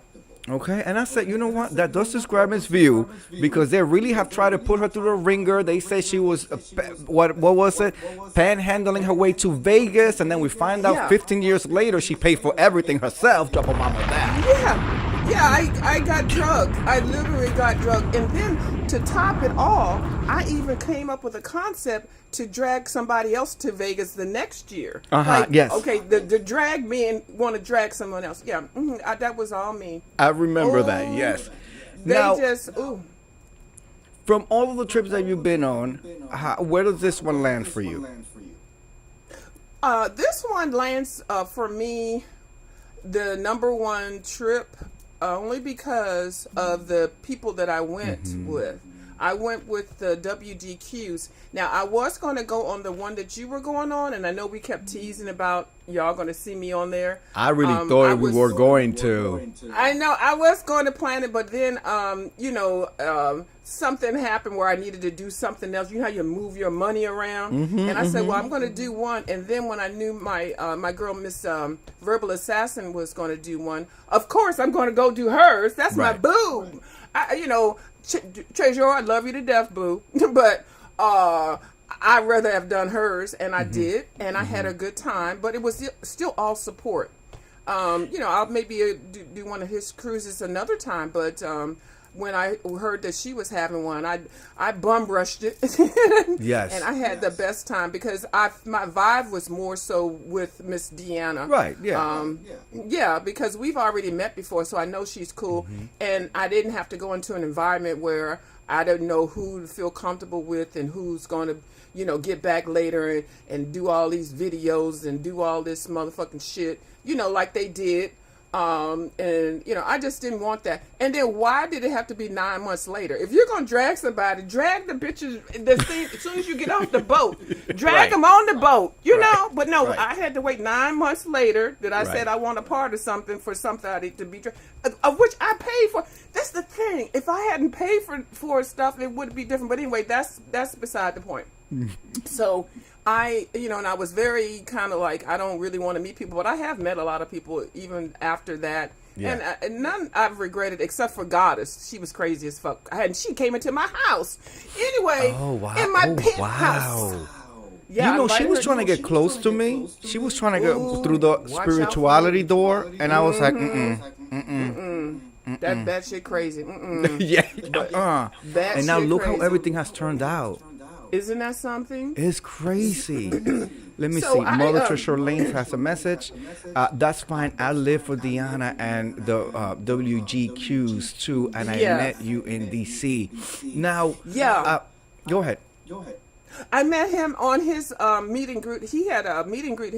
Okay, and I said, you know what? That does describe Miss View because they really have tried to put her through the ringer. They say she was what was it? Panhandling her way to Vegas, and then we find out 15 years later she paid for everything herself. Drop a bomb on that. Yeah. I got drugged. I literally got drugged, and then to top it all, I even came up with a concept to drag somebody else to Vegas the next year. Yes. Okay, the drag me and want to drag someone else. Yeah, that was all me. I remember that, yes. They Now, from all of the trips that you've been on, where does this one land for you? This one lands for me the number 1 trip only because of the people that I went with. I went with the WDQs. Now, I was going to go on the one that you were going on, and I know we kept teasing about y'all going to see me on there. I really thought we were going to. I know. I was going to plan it, but then, something happened where I needed to do something else. You know how you move your money around? And I said, well, I'm going to do one. And then when I knew my girl, Miss Verbal Assassin, was going to do one, of course, I'm going to go do hers. That's my boo. Treasure, I love you to death, boo. But I'd rather have done hers, and I did, and I had a good time. But it was still all support. I'll maybe do one of his cruises another time. But when I heard that she was having one, I bum rushed it. Yes. And I had the best time because my vibe was more so with Miss Deanna. Right, yeah. Yeah, because we've already met before, so I know she's cool. And I didn't have to go into an environment where I didn't know who to feel comfortable with and who's going to, get back later and do all these videos and do all this motherfucking shit, like they did And I just didn't want that. And then why did it have to be 9 months later? If you're gonna drag somebody, drag the bitches the same as soon as you get off the boat. Drag Right. them on the boat, Right. know. But no, Right. I had to wait 9 months later that I Right. said I want a part of something for somebody to be of which I paid for. That's the thing. If I hadn't paid for stuff, it would be different. But anyway, that's beside the point. So I, and I was very kind of like, I don't really want to meet people, but I have met a lot of people even after that. Yeah. And none I've regretted except for Goddess. She was crazy as fuck. She came into my house. Anyway, Oh, wow. in my Oh, penthouse. wow. Yeah, She invited was her- trying to get close to me. She was trying to get Ooh, through the watch out for spirituality me. door, and I was like, That shit crazy. Mm-mm. yeah. That And now shit look how crazy. everything has turned out. Isn't that something? It's crazy. Let me So see. I, Mother Trisha Lanes has a message. That's fine. I live for Deanna and the WGQs too, and I Yeah. met you in DC. Now, Yeah. go ahead. I met him on his meet and greet. He had a meet and greet.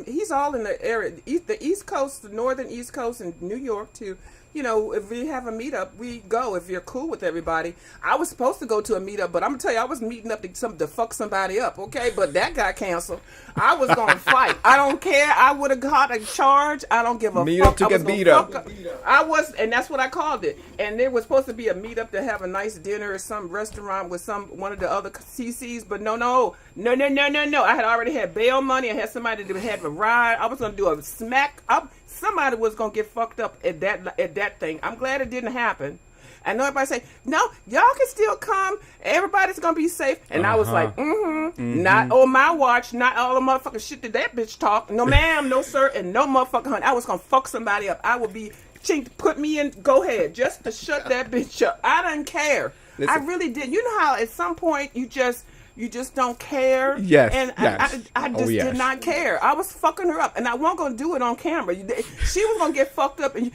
He's all in the area, the East Coast, the Northern East Coast, and New York too. If we have a meetup, we go. If you're cool with everybody, I was supposed to go to a meetup, but I'm gonna tell you, I was meeting up to fuck somebody up. Okay, but that got canceled. I was gonna fight. I don't care. I would have got a charge. I don't give a Meet fuck. up to I get was gonna beat up. fuck I was, and that's what I called it. And there was supposed to be a meetup to have a nice dinner at some restaurant with one of the other CCs, but no. I had already had bail money. I had somebody that had a ride. I was gonna do a smack up. Somebody was gonna get fucked up at that thing. I'm glad it didn't happen. I know everybody say, no, y'all can still come. Everybody's gonna be safe. And I was like, not on my watch. Not all the motherfucking shit that bitch talk. No ma'am, no sir, and no motherfucking honey. I was gonna fuck somebody up. I would be chink, put me in. Go ahead, just to shut that bitch up. I didn't care. Listen. I really did. You know how at some point you just don't care. Yes, And yes. I just Oh, yes. did not care. I was fucking her up, and I wasn't gonna do it on camera. She was gonna get fucked up, and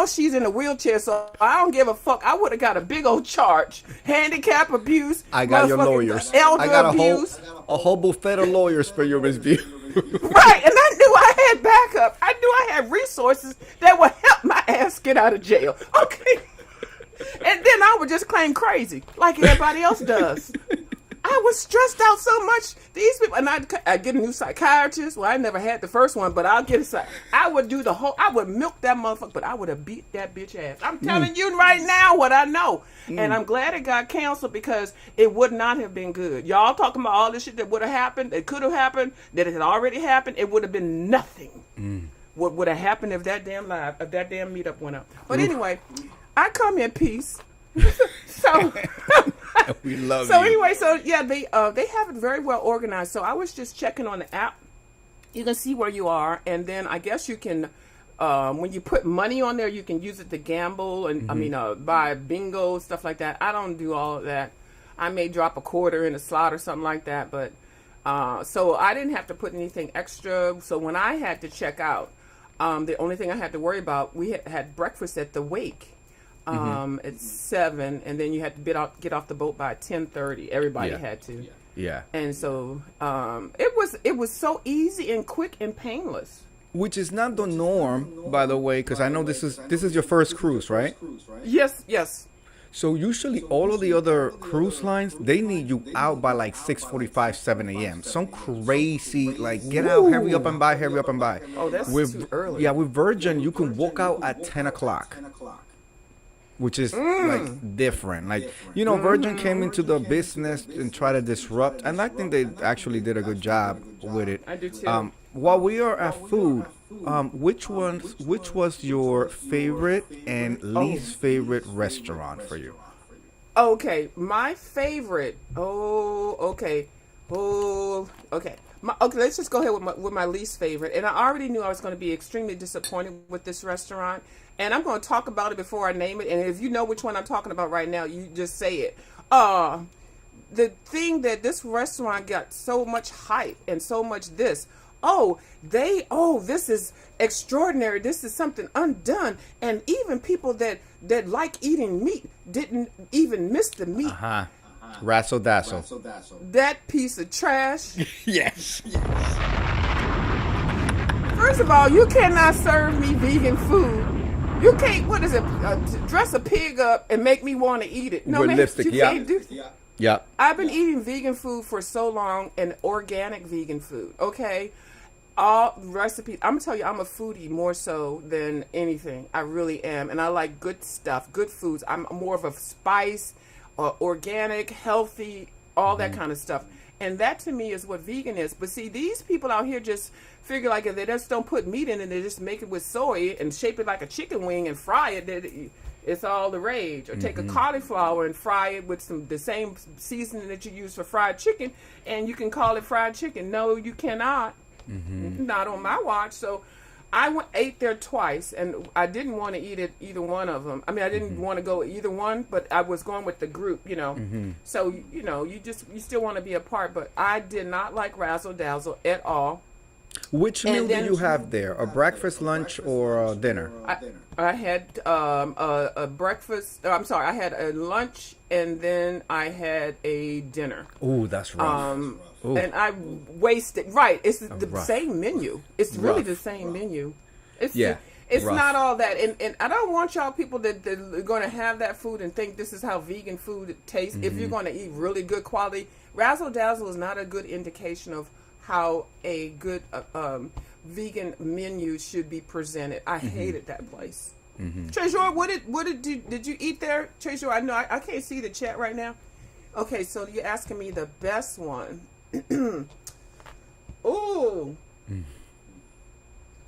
she's in a wheelchair, so I don't give a fuck. I would have got a big old charge, handicap abuse. I got your motherfucking lawyers. elder I got abuse. a whole buffet of lawyers for you, Miss B. Right, and I knew I had backup. I knew I had resources that would help my ass get out of jail. Okay, and then I would just claim crazy like everybody else does. I was stressed out so much. These people, and I get a new psychiatrist. Well, I never had the first one, but I'll get a psych. I would do I would milk that motherfucker, but I would have beat that bitch ass. I'm telling you right now what I know. And I'm glad it got canceled because it would not have been good. Y'all talking about all this shit that would have happened, that could have happened, that it had already happened. It would have been nothing. What would have happened if that damn meetup went up. But anyway, I come in peace. So We love so you. anyway, they have it very well organized. So I was just checking on the app. You can see where you are, and then I guess you can, when you put money on there, you can use it to gamble and buy bingo, stuff like that. I don't do all of that. I may drop a quarter in a slot or something like that, but so I didn't have to put anything extra. So when I had to check out, the only thing I had to worry about, we had breakfast at the Wake. At 7, and then you had to get off the boat by 10:30. Everybody Yeah. had to, Yeah. and so it was so easy and quick and painless. Which is not the norm, by the way, because I know this is your first cruise, right? Yes. So usually all of the other cruise lines, they need you out by like 6:45, 7 a.m. Some crazy, like, get out, hurry up and buy. Oh, that's too early. Yeah, with Virgin, you can walk out at 10 o'clock. Which is like different. Like, Virgin came into the business and tried to disrupt, and I think they actually did a good job with it. I do too. While we are at food, which was your favorite and least favorite restaurant for you? Okay, my favorite. Okay. Let's just go ahead with my least favorite. And I already knew I was going to be extremely disappointed with this restaurant. And I'm going to talk about it before I name it. And if you know which one I'm talking about right now, you just say it. The thing that this restaurant got so much hype and so much this. This is extraordinary. This is something undone. And even people that like eating meat didn't even miss the meat. Razzle Dazzle. That piece of trash. Yes. First of all, you cannot serve me vegan food. You can't, what is it, dress a pig up and make me want to eat it. No, With man, lipstick, you yeah. can't do. Yeah. I've been eating vegan food for so long, and organic vegan food, okay? All recipes. I'm gonna tell you, I'm a foodie more so than anything. I really am, and I like good stuff, good foods. I'm more of a spice, organic, healthy, all that kind of stuff. And that to me is what vegan is. But see, these people out here just figure like if they just don't put meat in it, they just make it with soy and shape it like a chicken wing and fry it. It's all the rage. Or take a cauliflower and fry it with the same seasoning that you use for fried chicken, and you can call it fried chicken. No, you cannot. Not on my watch. So I ate there twice, and I didn't want to eat it either one of them. I mean, I didn't want to go either one, but I was going with the group, you know. So you still want to be a part. But I did not like Razzle Dazzle at all. Which meal And do then- you have there? A breakfast, lunch, or a dinner? I had a breakfast. I'm sorry, I had a lunch, and then I had a dinner. Ooh, that's rough. Ooh. And I wasted. Right, it's the rough. same menu. It's really Rough. the same menu. It's Yeah, It's rough. not all that, and I don't want y'all people that are going to have that food and think this is how vegan food tastes. If you're going to eat really good quality, Razzle Dazzle is not a good indication of how a good vegan menu should be presented. I hated that place. Trezor, did you eat there? Trezor, I know I can't see the chat right now. Okay, so you're asking me the best one. Ooh.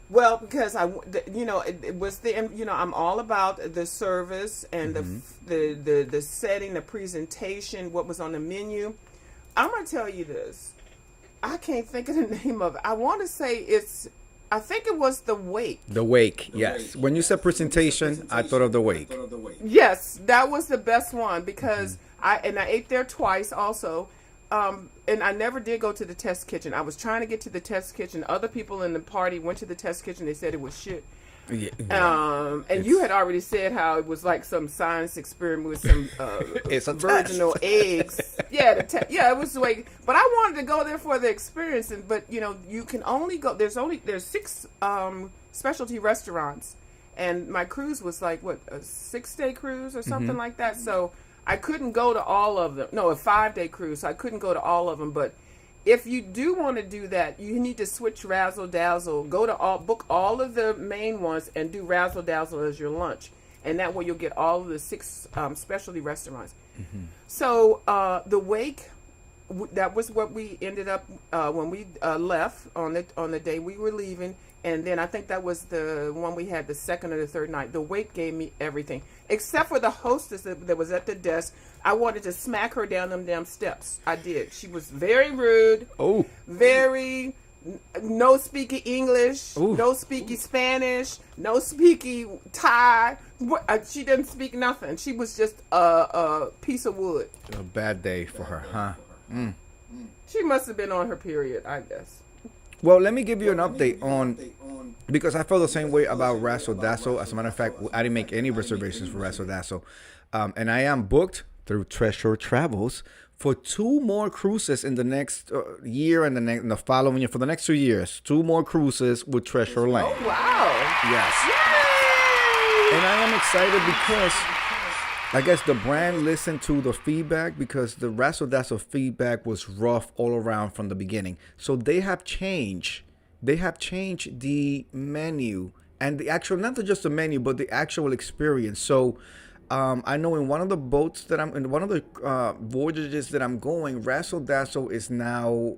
Well, because it was I'm all about the service and the setting, the presentation, what was on the menu. I'm gonna tell you this. I can't think of the name of it. I want to say I think it was the Wake. The wake, yes. When you said presentation, I thought of the wake. Yes, that was the best one because I ate there twice also. And I never did go to the test kitchen. I was trying to get to the test kitchen. Other people in the party went to the test kitchen. They said it was shit. And you had already said how it was like some science experiment with some It's a virginal eggs. Yeah, it was like. But I wanted to go there for the experience. But you can only go. There's 6 specialty restaurants, and my cruise was like what, a 6-day cruise or something like that. So I couldn't go to all of them. No, a 5-day cruise. So I couldn't go to all of them. But if you do want to do that, you need to switch Razzle Dazzle. Book all of the main ones and do Razzle Dazzle as your lunch, and that way you'll get all of the 6 specialty restaurants. So the Wake, that was what we ended up when we left on the day we were leaving. And then I think that was the one we had the second or the third night. The Wake gave me everything. Except for the hostess that was at the desk. I wanted to smack her down them damn steps. I did. She was very rude. Oh. Very no speaking English. Ooh. No speaking Spanish. No speaking Thai. She didn't speak nothing. She was just a piece of wood. A bad day for her, huh? She must have been on her period, I guess. Well, let me give you an update on, because I felt the same way about Razzle Dazzle. As a matter of fact, I didn't make any reservations for Razzle Dazzle. And I am booked through Treasure Travels for 2 more cruises in the next year and the following year. For the next 2 years, 2 more cruises with Treasure Land. Oh, wow. Yes. Yay! And I am excited because I guess the brand listened to the feedback, because the Razzle Dazzle feedback was rough all around from the beginning. So they have changed. They have changed the menu and the actual, not just the menu, but the actual experience. So I know in one of the boats that I'm in, one of the voyages that I'm going, Razzle Dazzle is now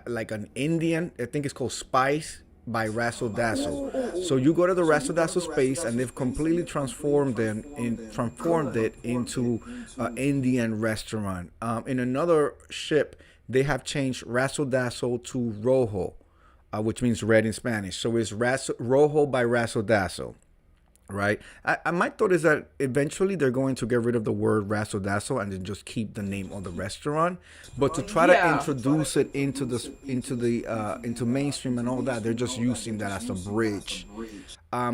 like an Indian. I think it's called Spice by Razzle Dazzle. So you go to the Razzle Dazzle space, and they've completely transformed it into an Indian restaurant. In another ship, they have changed Razzle Dazzle to Rojo, which means red in Spanish. So it's Rojo by Razzle Dazzle. Right. My thought is that eventually they're going to get rid of the word Razzle Dazzle and then just keep the name of the restaurant. But to try to introduce it into mainstream and all that, they're just using that as a bridge.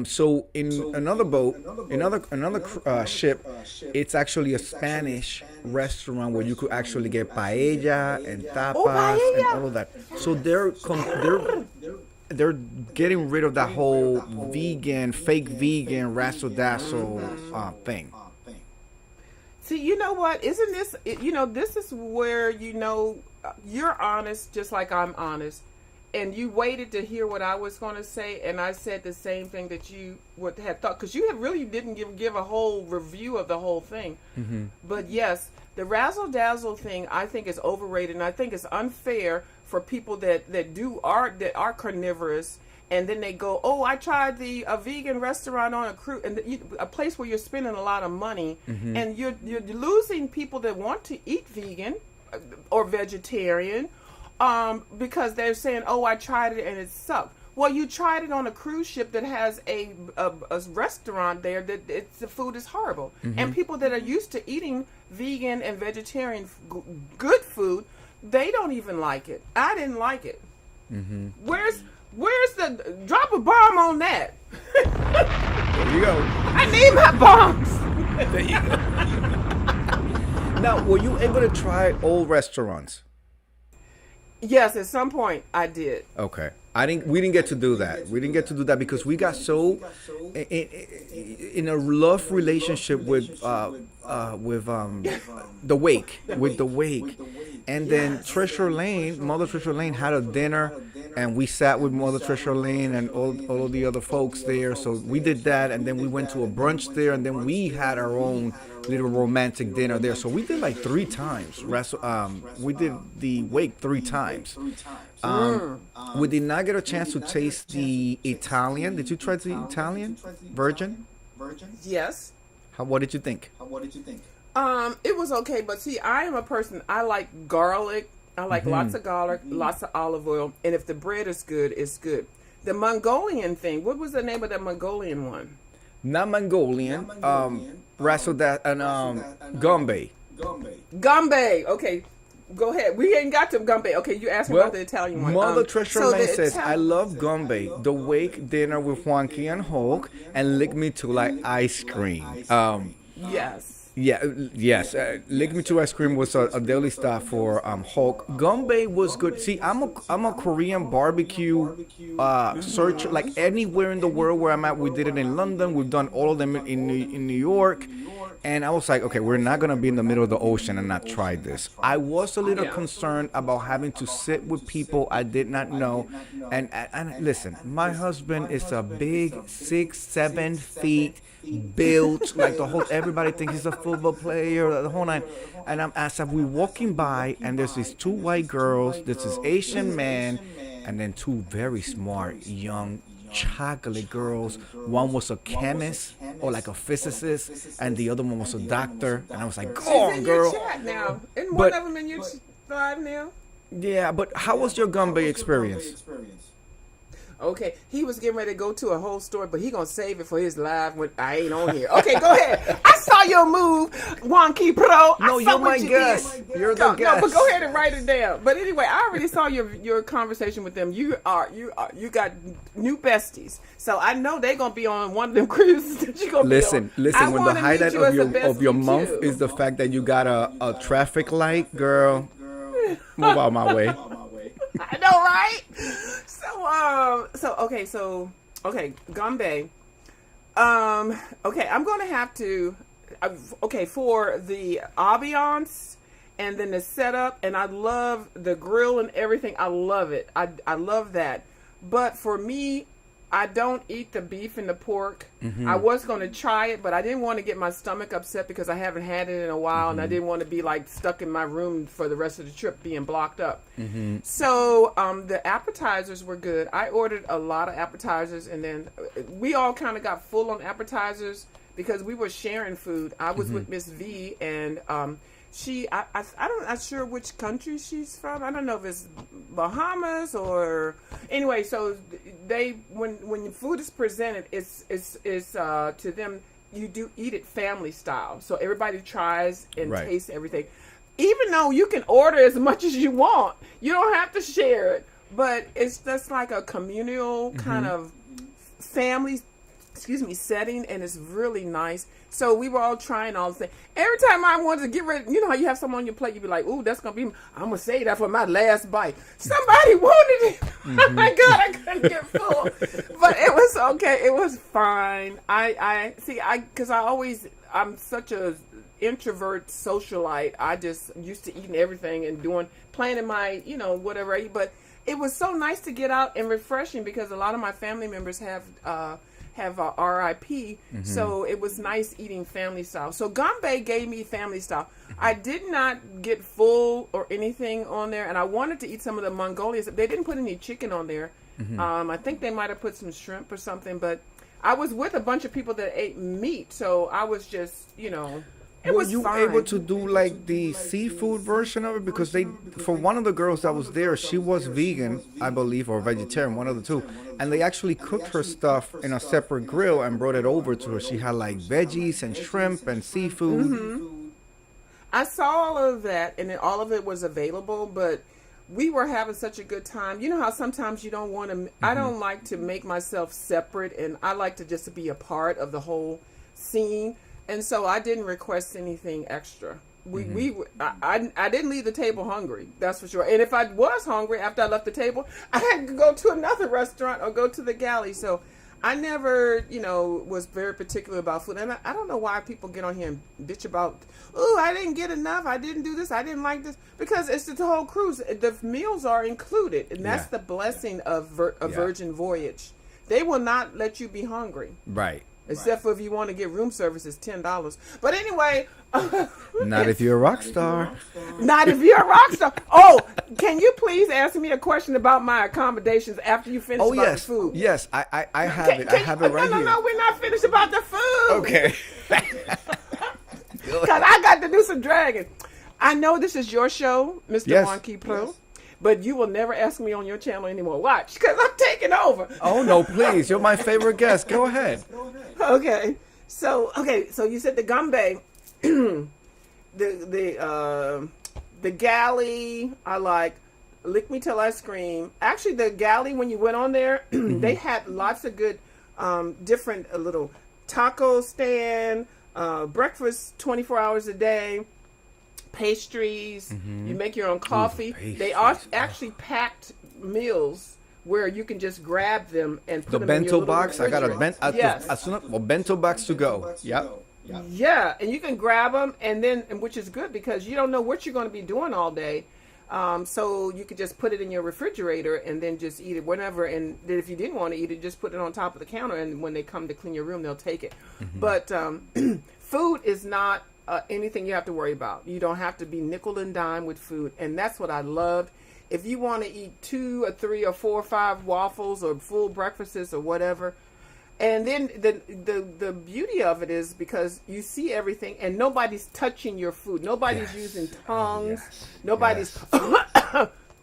So in another boat, another ship, it's actually a Spanish restaurant where you could actually get paella and tapas and all of that. So they're getting rid of that whole vegan, fake vegan, razzle dazzle thing. See, you know what? Isn't this? This is where you're honest, just like I'm honest, and you waited to hear what I was going to say, and I said the same thing that you would have thought, because you really didn't give a whole review of the whole thing. Mm-hmm. But yes, the razzle dazzle thing I think is overrated, and I think it's unfair for people that are carnivorous, and then they go, oh, I tried a vegan restaurant on a cruise, and a place where you're spending a lot of money, Mm-hmm. and you're losing people that want to eat vegan or vegetarian, because they're saying, oh, I tried it and it sucked. Well, you tried it on a cruise ship that has a restaurant there that the food is horrible, Mm-hmm. and people that are used to eating vegan and vegetarian good food, they don't even like it. I didn't like it. Mm-hmm. Where's the drop a bomb on that? There you go. I need my bombs. There you go. Now, were you able to try old restaurants? Yes, at some point I did. Okay. We didn't get to do that. We didn't get to do that because we got so in a love relationship with the wake, and then Mother Trisha Lane had a dinner, and we sat with Mother Trisha Lane and all of the other folks there. So we did that, and then we went to a brunch there, and then we had our own little romantic dinner there. So we did like 3 times. We did the wake 3 times. We did not get a chance to taste the Italian. Did you try the Italian Virgin? Yes. What did you think? It was okay, but see, I am a person, I like garlic. I like lots of garlic, lots of olive oil, and if the bread is good, it's good. The Mongolian thing, what was the name of that Mongolian one? Not Mongolian. Razzle that and Gombe. Gombe. Okay, go ahead. We ain't got to Gombe. Okay, you asked me about the Italian one. Mother Trisha Lane says, Italian. I love Gombe, the wake dinner with Juanqui and Hulk, and lick me to like ice cream. Yes. Yes. Lick Me to Ice Cream was a daily stop for Hulk. Gombe was good. See, I'm a Korean barbecue search. Like anywhere in the world where I'm at, we did it in London. We've done all of them in New York. And I was like, okay, we're not gonna be in the middle of the ocean and not try this. I was a little concerned about having to sit with people I did not know. And listen, my husband is a big 6-7 feet built, like everybody thinks he's a football player, the whole nine. And as we're walking by, and there's these 2 white girls, there's this Asian man, and then 2 very smart young chocolate girls. One was a chemist or like a physicist, and the other one was a doctor. And I was like, go on, girl. Your chat now. Isn't one of them in your live now? Yeah, but how was your Gombe experience? Okay, he was getting ready to go to a whole story, but he gonna save it for his live when I ain't on here. Okay, go ahead. I saw your move, Juanqui Pro. No, you're my guest. You're the guest. No, but go ahead and write it down. But anyway, I already saw your conversation with them. You got new besties, so I know they gonna be on one of them cruises that you gonna listen. be on. When the highlight of your month is the fact that you got a traffic light, girl, move out my way. I know, right? Okay, Gombe. Okay, I'm gonna have to. For the ambiance and then the setup, and I love the grill and everything. I love it. I love that. But for me, I don't eat the beef and the pork. Mm-hmm. I was going to try it, but I didn't want to get my stomach upset because I haven't had it in a while, and I didn't want to be like stuck in my room for the rest of the trip being blocked up. Mm-hmm. So the appetizers were good. I ordered a lot of appetizers, and then we all kind of got full on appetizers because we were sharing food. I was with Miss V, and I'm not sure which country she's from. I don't know if it's Bahamas or anyway. So when food is presented, it's to them, you do eat it family style. So everybody tries and tastes everything. Even though you can order as much as you want, you don't have to share it. But it's just like a communal kind of family excuse me, setting, and it's really nice. So we were all trying all the things. Every time I wanted to get ready, you know how you have something on your plate, you be like, ooh, that's going to be, I'm going to save that for my last bite. Somebody wanted it. Oh my God, I couldn't get full. But it was okay. It was fine. I'm such a introvert socialite. I just used to eating everything and planning my, whatever I eat. But it was so nice to get out and refreshing because a lot of my family members have RIP, so it was nice eating family style. So Gombe gave me family style. I did not get full or anything on there, and I wanted to eat some of the Mongolian. They didn't put any chicken on there. I think they might have put some shrimp or something, but I was with a bunch of people that ate meat, so I was just, it was you fine. able to do like the seafood version of it? Because for one of the girls that was there, she was vegan, I believe, or vegetarian, one of the two. And they actually cooked her stuff in a separate grill and brought it over to her. She had like veggies and shrimp and seafood. I saw all of that, and all of it was available, but we were having such a good time. You know how sometimes you don't want to, I don't like to make myself separate, and I like to just be a part of the whole scene. And so I didn't request anything extra. I didn't leave the table hungry, that's for sure. And if I was hungry after I left the table, I had to go to another restaurant or go to the galley. So I never, was very particular about food. And I don't know why people get on here and bitch about, oh, I didn't get enough, I didn't do this, I didn't like this. Because it's the whole cruise. The meals are included. And that's the blessing of a Virgin Voyage. They will not let you be hungry. Right. Except for if you want to get room service, it's $10. But anyway. Not if you're a rock star. Not if you're a rock star. Oh, can you please ask me a question about my accommodations after you finish about the food? Yes, I have it. I have it right here. No, we're not finished about the food. Okay. Because I got to do some dragging. I know this is your show, Mr. Wonky Pro. But you will never ask me on your channel anymore. Watch, because I'm taking over. Oh, no, please. You're my favorite guest. Go ahead. Okay. So you said the Gombe, the galley, I like. Lick Me Till I Scream. Actually, the galley, when you went on there, they had lots of good different little taco stand, breakfast 24 hours a day. Pastries, you make your own coffee. They are actually packed meals where you can just grab them and put them in your bento box. I got a bento box to go. Yep. Yeah, and you can grab them, and which is good because you don't know what you're going to be doing all day. So you could just put it in your refrigerator and then just eat it whenever. And then if you didn't want to eat it, just put it on top of the counter, and when they come to clean your room, they'll take it. But food is not anything you have to worry about. You don't have to be nickel and dime with food, and that's what I loved. If you want to eat 2 or 3 or 4 or 5 waffles or full breakfasts or whatever, and then the beauty of it is because you see everything and nobody's touching your food. Nobody's using tongues. Nobody's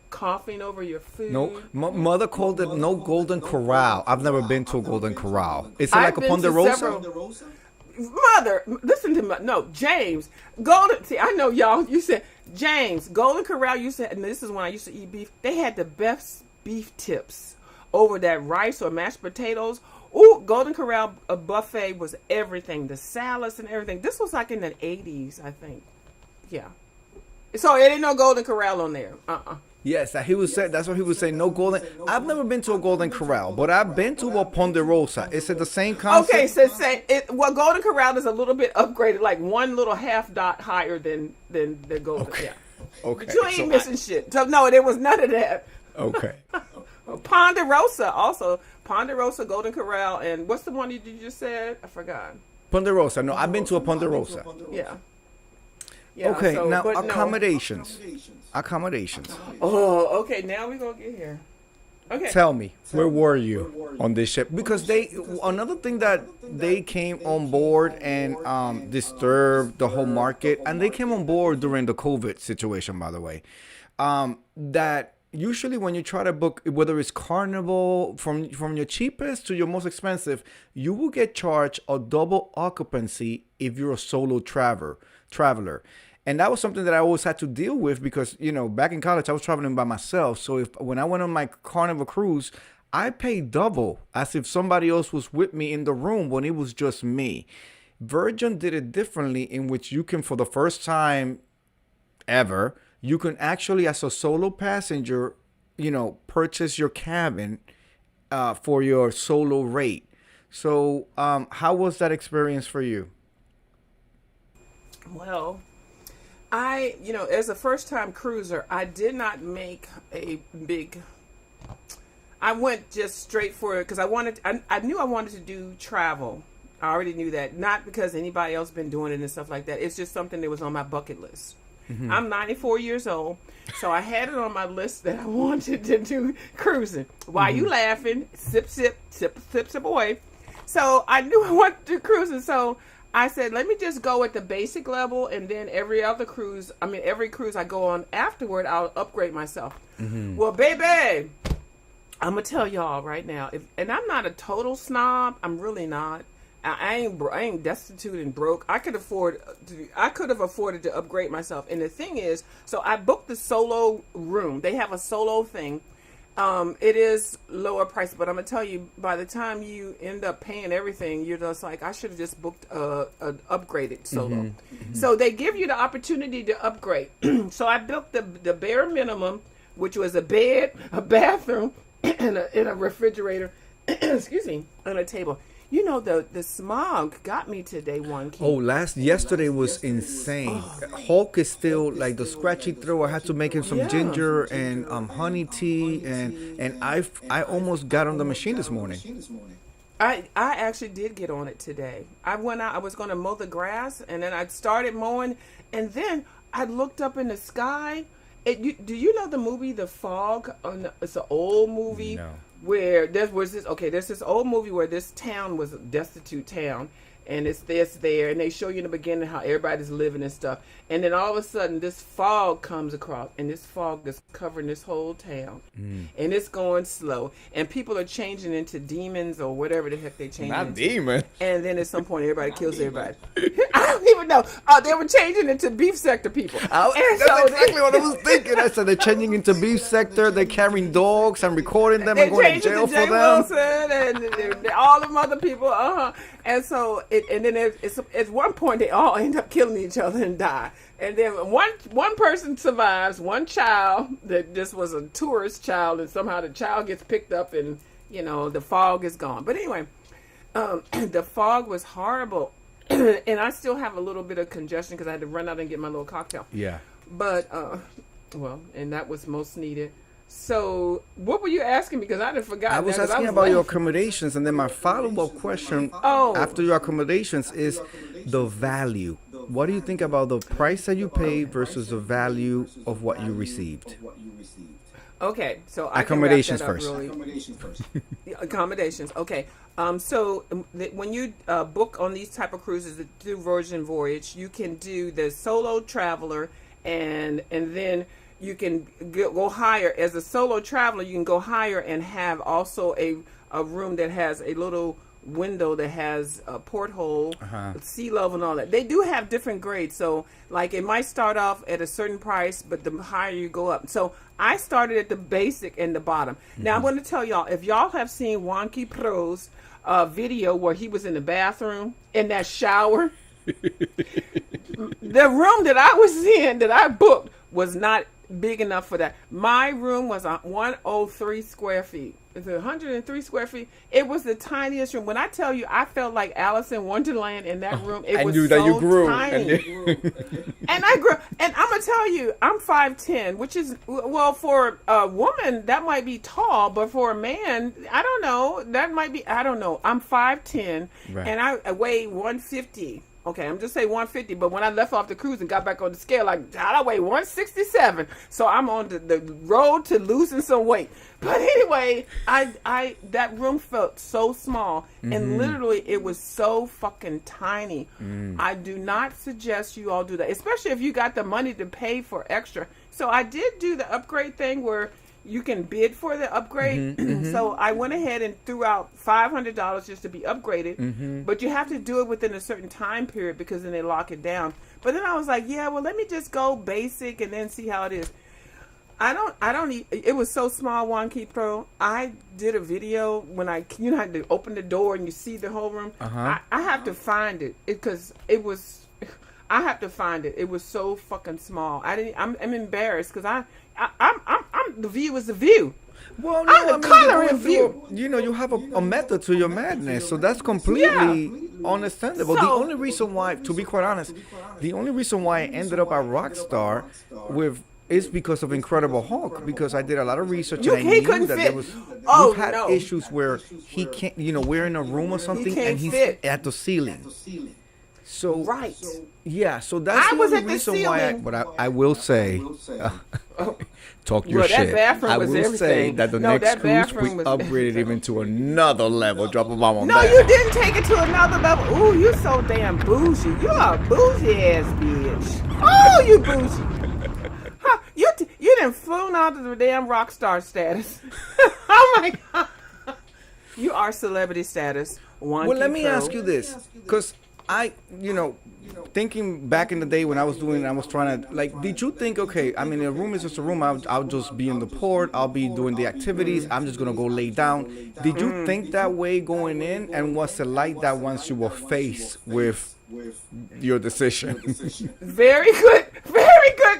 coughing over your food. No, mother called it no Golden Corral. I've never been to a Golden Corral. Is it like a Ponderosa? Mother, listen to me. No, James. See, I know y'all. You said James Golden Corral. You said, and this is when I used to eat beef. They had the best beef tips over that rice or mashed potatoes. Ooh, Golden Corral buffet was everything. The salads and everything. This was like in the 80s, I think. Yeah. So it ain't no Golden Corral on there. Yes, that's what he was saying. No Golden. I've never been to a Golden Corral, but I've been to a Ponderosa. Is it the same concept? Okay, so Golden Corral is a little bit upgraded, like one little half dot higher than the Golden. Okay. Yeah. Okay. You ain't missing shit. So no, there was none of that. Okay. Ponderosa also. Ponderosa, Golden Corral, and what's the one you just said? I forgot. Ponderosa. No, I've been to a Ponderosa. Yeah. Okay, now accommodations. Accommodations. Oh, okay. Now we're gonna get here. Okay. Tell me, where were you on this ship? Because another thing that they came on board and disturbed the whole market, and they came on board during the COVID situation, by the way. That usually when you try to book, whether it's Carnival, from your cheapest to your most expensive, you will get charged a double occupancy if you're a solo traveler. And that was something that I always had to deal with because, back in college, I was traveling by myself. So when I went on my Carnival cruise, I paid double as if somebody else was with me in the room when it was just me. Virgin did it differently, in which you can, for the first time ever, you can actually, as a solo passenger, purchase your cabin for your solo rate. So, how was that experience for you? Well, as a first time cruiser, I did not make a big. I went just straight for it because I knew I wanted to do travel. I already knew that. Not because anybody else been doing it and stuff like that. It's just something that was on my bucket list. Mm-hmm. I'm 94 years old, so I had it on my list that I wanted to do cruising. Why you laughing? Sip, sip, sip, sip, sip away. So I knew I wanted to do cruising. So I said, let me just go at the basic level, and then every cruise I go on afterward, I'll upgrade myself. Mm-hmm. Well, baby, I'm going to tell y'all right now, and I'm not a total snob. I'm really not. I ain't destitute and broke. I could have afforded to upgrade myself. And the thing is, so I booked the solo room. They have a solo thing. It is lower price, but I'm gonna tell you, by the time you end up paying everything, you're just like, I should have just booked an upgraded solo. Mm-hmm. Mm-hmm. So they give you the opportunity to upgrade. So I booked the bare minimum, which was a bed, a bathroom, and a refrigerator. Excuse me, and a table. The smog got me today, one key. Oh, yesterday was insane. Hulk is still like the scratchy throat. I had to make him some ginger and honey tea, and I almost got on the machine this morning. I actually did get on it today. I went out. I was going to mow the grass, and then I started mowing, and then I looked up in the sky. Do you know the movie The Fog? It's an old movie. No. Where there's this old movie where this town was a destitute town, and it's there, and they show you in the beginning how everybody's living and stuff, and then all of a sudden this fog comes across, and this fog is covering this whole town, and it's going slow, and people are changing into demons or whatever the heck they change. Not into. demon. And then at some point everybody kills everybody. I don't even know. They were changing into beef sector people. That's exactly what I was thinking. I said they're changing into beef sector. They're carrying dogs and recording them and going to jail for them. Wilson and all them other people. And so and then at one point they all end up killing each other and die. And then one person survives, one child that just was a tourist child, and somehow the child gets picked up, and the fog is gone. But anyway, the fog was horrible. And I still have a little bit of congestion because I had to run out and get my little cocktail. Yeah. But, and that was most needed. So, what were you asking me? Because I didn't forget. I was asking about your accommodations, and then my follow-up question after your accommodations is the value. What do you think about the price that you paid versus the value of what you received? Okay, so accommodations first. Accommodations. Okay. So when you book on these type of cruises through Virgin Voyage, you can do the solo traveler, and then you can go higher. As a solo traveler, you can go higher and have also a room that has a little window that has a porthole, sea level and all that. They do have different grades. So like it might start off at a certain price, but the higher you go up. So I started at the basic and the bottom. Now I'm going to tell y'all, if y'all have seen Wonky Pro's video where he was in the bathroom in that shower, the room that I was in that I booked was not big enough for that. My room was 103 square feet. It's 103 square feet. It was the tiniest room. When I tell you, I felt like Alice in Wonderland in that room. It was so you grew. tiny. And I grew. And I'm gonna tell you, I'm 5'10", which is, well, for a woman that might be tall, but for a man, I don't know. That might be. I don't know. I'm 5'10", and I weigh 150. Okay, I'm just saying 150, but when I left off the cruise and got back on the scale, I weigh 167. So I'm on the road to losing some weight. But anyway, I that room felt so small, and literally it was so fucking tiny. I do not suggest you all do that, especially if you got the money to pay for extra. So I did do the upgrade thing where you can bid for the upgrade. So I went ahead and threw out $500 just to be upgraded. But you have to do it within a certain time period because then they lock it down. But then I was like, yeah, well, let me just go basic and then see how it is. I don't. It was so small, One Key Pro. I did a video when you had to open the door and you see the whole room. I have to find it because it was. I have to find it. It was so fucking small. I'm embarrassed because I'm the view is the view. Well, I'm the color in view. You have a method to your madness, so that's completely understandable. The So- only reason why, to be quite honest, the only reason why I ended up at Rockstar is because of Incredible Hulk, because I did a lot of research and I He knew couldn't that fit. there was Oh, we've had no. issues where he can't, we're in a room or something can't and he's fit. at the ceiling. So Right. yeah, so that's I the was only at the reason why. ceiling. But I will say, talk your Well, that shit. bathroom I was will say everything. that the No, next that cruise bathroom we was upgraded even to another level. Drop a bomb on No, that. you didn't take it to another level. Ooh, you so damn bougie. You a bougie ass bitch. Oh, you bougie. Huh, you done flown out of the damn rock star status. Oh my god. You are celebrity status. Well, let me ask you this, because thinking back in the day when I was trying to, like, did you think, okay, I mean, a room is just a room, I'll just be in the port, I'll be doing the activities, I'm just going to go lay down. Did you think that way going in, and was it like that once you were faced with your decision? Very good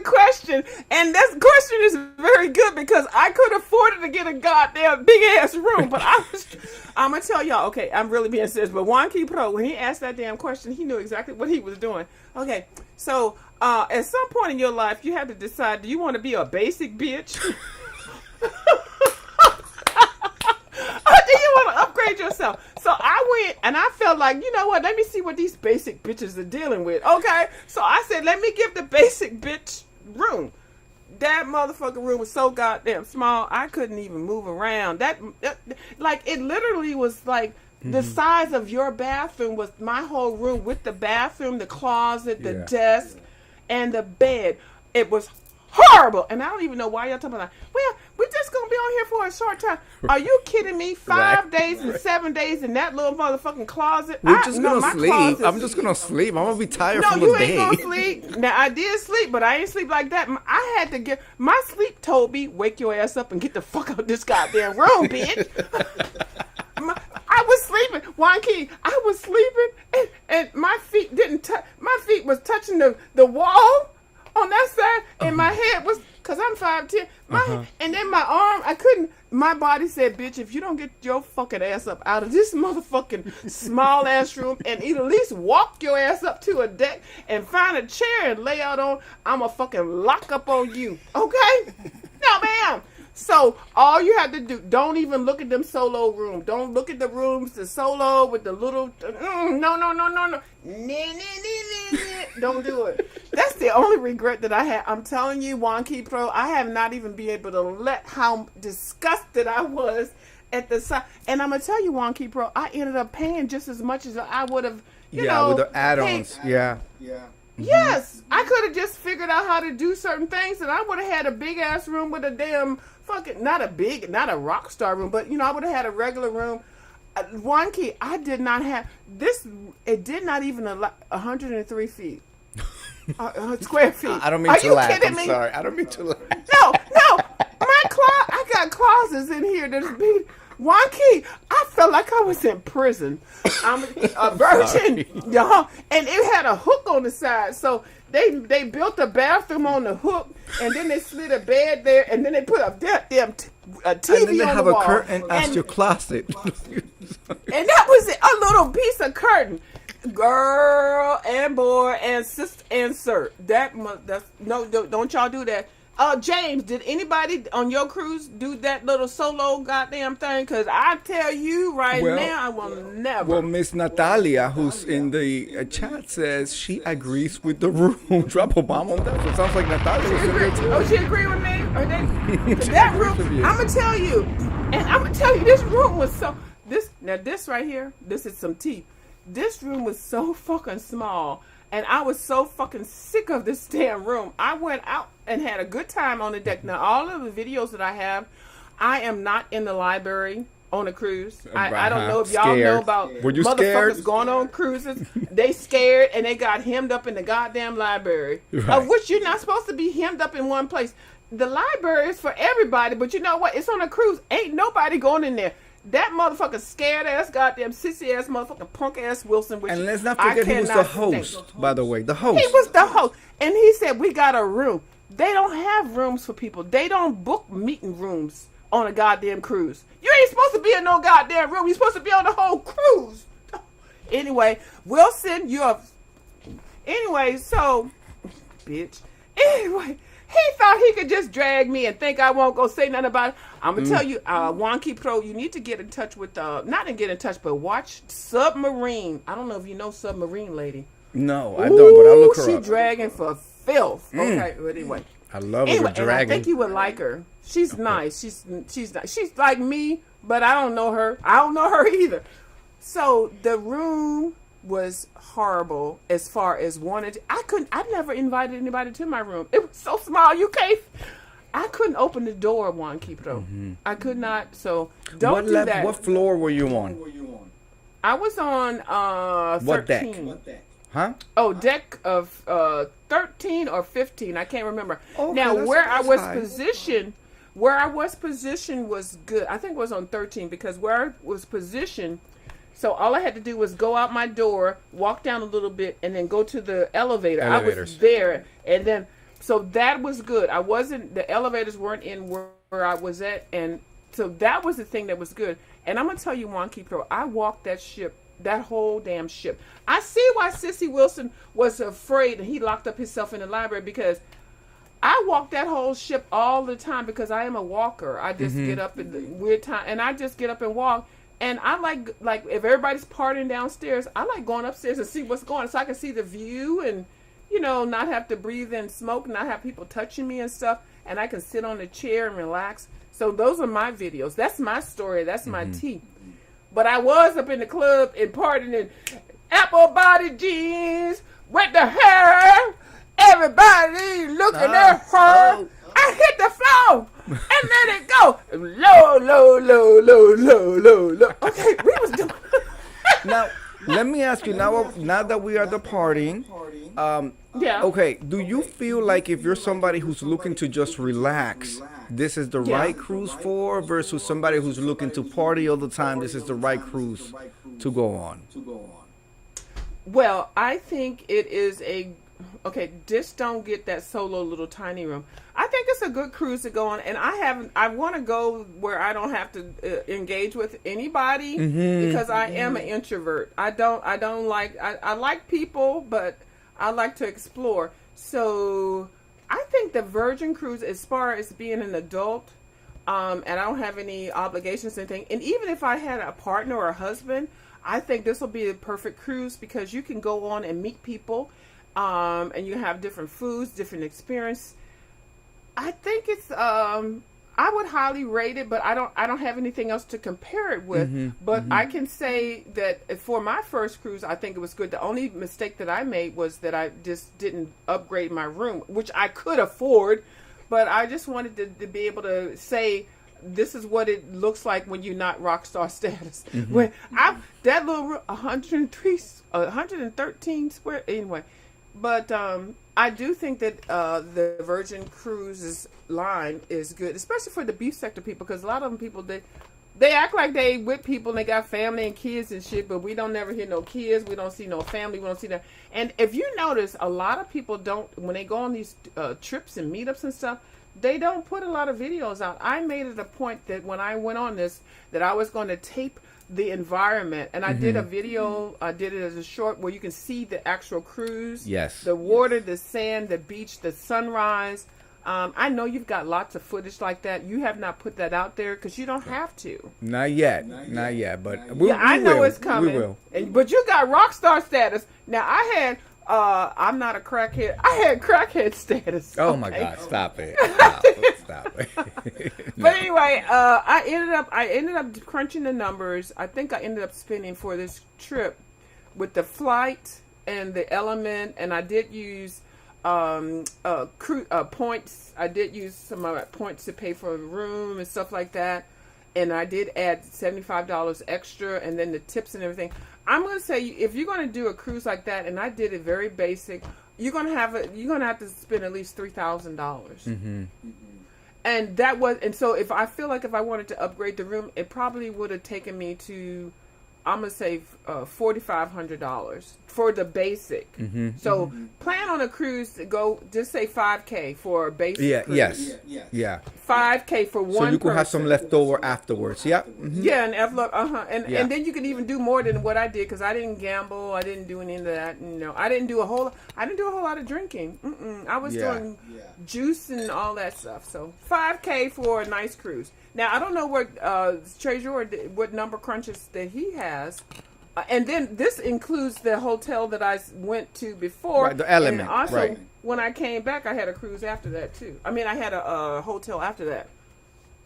question. And this question is very good because I could afford to get a goddamn big ass room, but I'm gonna tell y'all. Okay, I'm really being serious. But One Key Pro, when he asked that damn question, he knew exactly what he was doing. Okay, so at some point in your life, you have to decide: do you want to be a basic bitch? Or do you want to upgrade yourself? So I went and I felt like, you know what? Let me see what these basic bitches are dealing with. Okay, so I said, let me give the basic bitch room. That motherfucking room was so goddamn small, I couldn't even move around. Like, it literally was like the size of your bathroom was my whole room, with the bathroom, the closet, the desk, and the bed. It was horrible. And I don't even know why y'all talking about, well, we're just going to be on here for a short time. Are you kidding me? 5 days and 7 days in that little motherfucking closet? We're just going to sleep. closet- I'm just going to sleep. I'm going to be tired No, from the you day. ain't gonna sleep. Now, I did sleep, but I ain't sleep like that. I had to get, my sleep told me, wake your ass up and get the fuck out of this goddamn room, bitch. I was sleeping, One Key. I was sleeping, and my feet didn't touch. My feet was touching the wall on that side, and my head was, cause I'm 5'10". And then my arm, I couldn't. My body said, "Bitch, if you don't get your fucking ass up out of this motherfucking small ass room, and at least walk your ass up to a deck and find a chair and lay out on, I'ma fucking lock up on you." Okay? No, ma'am. So all you have to do, don't even look at them solo rooms. Don't look at the rooms, the solo with the little. No. Don't do it. That's the only regret that I had. I'm telling you, One Key Pro, I have not even been able to let how disgusted I was at the side. And I'm gonna tell you, One Key Pro, I ended up paying just as much as I would have. You know, with the add-ons. paid. Yeah. Yes, I could have just figured out how to do certain things, and I would have had a big ass room with a damn fucking not a rock star room, but I would have had a regular room. One Key, I did not have this. It did not even allow 103 feet, square feet. I don't mean Are to you laugh. kidding I'm me? sorry. I don't mean to laugh. No, I got closets in here that's big. One Key, I felt like I was in prison. I'm a virgin, y'all, and it had a hook on the side. So they built a bathroom on the hook, and then they slid a bed there, and then they put a damn a TV And then they on have the a wall. curtain as and, your closet. and that was it, a little piece of curtain. Girl and boy and sister and sir, that's no, don't y'all do that. James, did anybody on your cruise do that little solo goddamn thing? Because I tell you right now, I will never. Well, Miss Natalia, who's in the chat, says she agrees with the room. Drop a bomb on that. So it sounds like Natalia was in there too. Oh, she agree with me? Or that room, I'm going to tell you. And I'm going to tell you, this room was so... This right here, this is some tea. This room was so fucking small. And I was so fucking sick of this damn room. I went out and had a good time on the deck. Now, all of the videos that I have, I am not in the library on a cruise. I don't know if y'all know about Were you motherfuckers scared? going on cruises. They scared and they got hemmed up in the goddamn library. Right. Of which you're not supposed to be hemmed up in one place. the library is for everybody, but you know what? It's on a cruise. Ain't nobody going in there. That motherfucker scared ass, goddamn sissy ass, motherfucking punk ass Wilson. Which And let's not forget he was the host, by the way. The host. He was the host, and he said we got a room. They don't have rooms for people. They don't book meeting rooms on a goddamn cruise. You ain't supposed to be in no goddamn room. You're supposed to be on the whole cruise. Anyway, Wilson, so, bitch. Anyway, he thought he could just drag me and think I won't go say nothing about it. I'm going to tell you, Wonky Pro, you need to get in touch with, not to get in touch, but watch Submarine. I don't know if you know Submarine Lady. No, I don't, but I'll look her she up. dragging for filth. Okay, but anyway. I love her Anyway, with dragging. and I think you would like her. She's nice. She's like me, but I don't know her. I don't know her either. So the room was horrible as far as wanted. I never invited anybody to my room. It was so small. I couldn't open the door one keep though. I could not. So don't do that. What floor were you on? I was on 13. What deck? Huh? Oh, deck of 13 or 15. I can't remember. Okay, now, that's where I was high. positioned was good. I think it was on 13 because where I was positioned, so all I had to do was go out my door, walk down a little bit, and then go to the elevator. I was there, and then so that was good. The elevators weren't in where I was at, and so that was the thing that was good. And I'm gonna tell you, Wonky Pro, I walked that whole damn ship. I see why Sissy Wilson was afraid and he locked up himself in the library because I walk that whole ship all the time because I am a walker. I just get up in the weird time and I just get up and walk. And I like if everybody's partying downstairs, I like going upstairs and see what's going on so I can see the view and, not have to breathe in smoke, not have people touching me and stuff. And I can sit on a chair and relax. So those are my videos. That's my story. That's my tea. But I was up in the club and partying in apple body jeans with the hair. Everybody looking at her. I hit the floor and let it go. Low, low, low, low, low, low, low. Okay, we was doing. Now, let me ask you, now that we are departing, Yeah. okay, do you feel like if you're somebody who's looking to just relax, this is the right cruise for, versus somebody who's looking to party all the time, this is the right cruise to go on? Well, I think it is just don't get that solo little tiny room. I think it's a good cruise to go on, and I want to go where I don't have to engage with anybody because I am an introvert. I like people, but I like to explore. So I think the Virgin Cruise, as far as being an adult, and I don't have any obligations or anything, and even if I had a partner or a husband, I think this will be the perfect cruise because you can go on and meet people, and you have different foods, different experience. I think it's I would highly rate it, but I don't have anything else to compare it with. But I can say that for my first cruise, I think it was good. The only mistake that I made was that I just didn't upgrade my room, which I could afford, but I just wanted to be able to say, this is what it looks like when you're not rock star status. When that little room, 113 square, anyway. But I do think that the Virgin Cruises line is good, especially for the beef sector people, because a lot of them people, they act like they with people and they got family and kids and shit, but we don't never hear no kids, we don't see no family, we don't see that. And if you notice, a lot of people don't, when they go on these trips and meetups and stuff, they don't put a lot of videos out. I made it a point that when I went on this, that I was going to tape the environment, and I did a video. I did it as a short where you can see the actual cruise, Yes. the water, the sand, the beach, the sunrise. I know you've got lots of footage like that. You have not put that out there because you don't have to. Not yet, but we I know will. it's coming. We will. But you got rock star status. Now I had. I'm not a crackhead. I had crackhead status. Oh my God! Stop it! Stop it! But anyway, I ended up crunching the numbers. I think I ended up spending for this trip with the flight and the element, and I did use points. I did use some of my points to pay for a room and stuff like that. And I did add $75 extra, and then the tips and everything. I'm going to say, if you're going to do a cruise like that, and I did it very basic, you're going to have to spend at least $3,000. And that was, and so if I feel like if I wanted to upgrade the room, it probably would have taken me to, I'm gonna say $4,500 for the basic. So plan on a cruise to go, just say $5K for a basic. Yeah. cruise. Yes. Yeah. $5K for one. So you could have person. some left over afterwards. Yeah. Yeah, an envelope. And Yeah. and then you can even do more than what I did because I didn't gamble. I didn't do any of that. I didn't do a whole lot of drinking. I was doing juice and all that stuff. So $5K for a nice cruise. Now I don't know what Treasure what number crunches that he has. And then this includes the hotel that I went to before. Right, the Element, And also, right. when I came back, I had a cruise after that too. I mean, I had a hotel after that.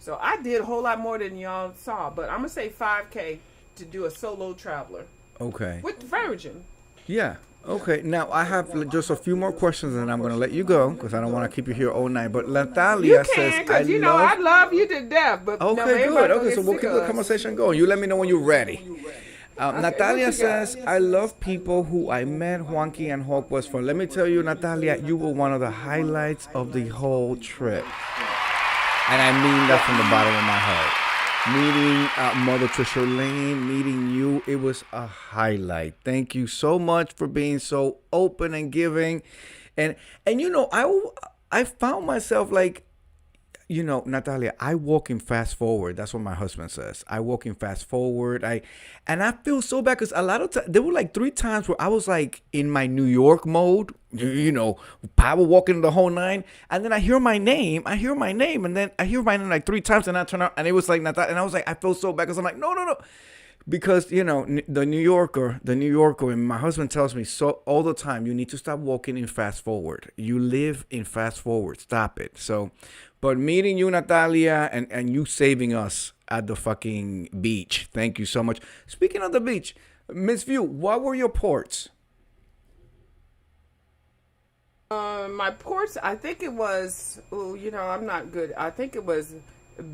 So I did a whole lot more than y'all saw. But I'm gonna say $5K to do a solo traveler Okay. with Virgin. Yeah. Okay. Now I have just a few more questions, and I'm gonna let you go because I don't want to keep you here all night. But Natalia You says, can, because I love you to death. But no, Okay, everybody good. gonna Okay, get so we'll sick keep of the us. conversation going. You let me know when you're ready. Natalia what you got? says, I love people who I met Juanqui and Hawk was for. Let me tell you, Natalia, you were one of the highlights of the whole trip. And I mean that from the bottom of my heart. Meeting Mother Trisha Lane, meeting you, it was a highlight. Thank you so much for being so open and giving. And I found myself like, Natalia, I walk in fast forward. That's what my husband says. I walk in fast forward. And I feel so bad because a lot of times, there were like 3 times where I was like in my New York mode, power walking the whole 9. And then I hear my name, and then I hear my name like 3 times, and I turn out, and it was like Natalia. And I was like, I feel so bad because I'm like, no. Because, the New Yorker, and my husband tells me so all the time, you need to stop walking in fast forward. You live in fast forward. Stop it. So, but meeting you, Natalia, and you saving us at the fucking beach. Thank you so much. Speaking of the beach, Miss View, what were your ports? My ports, I think it was, I'm not good. I think it was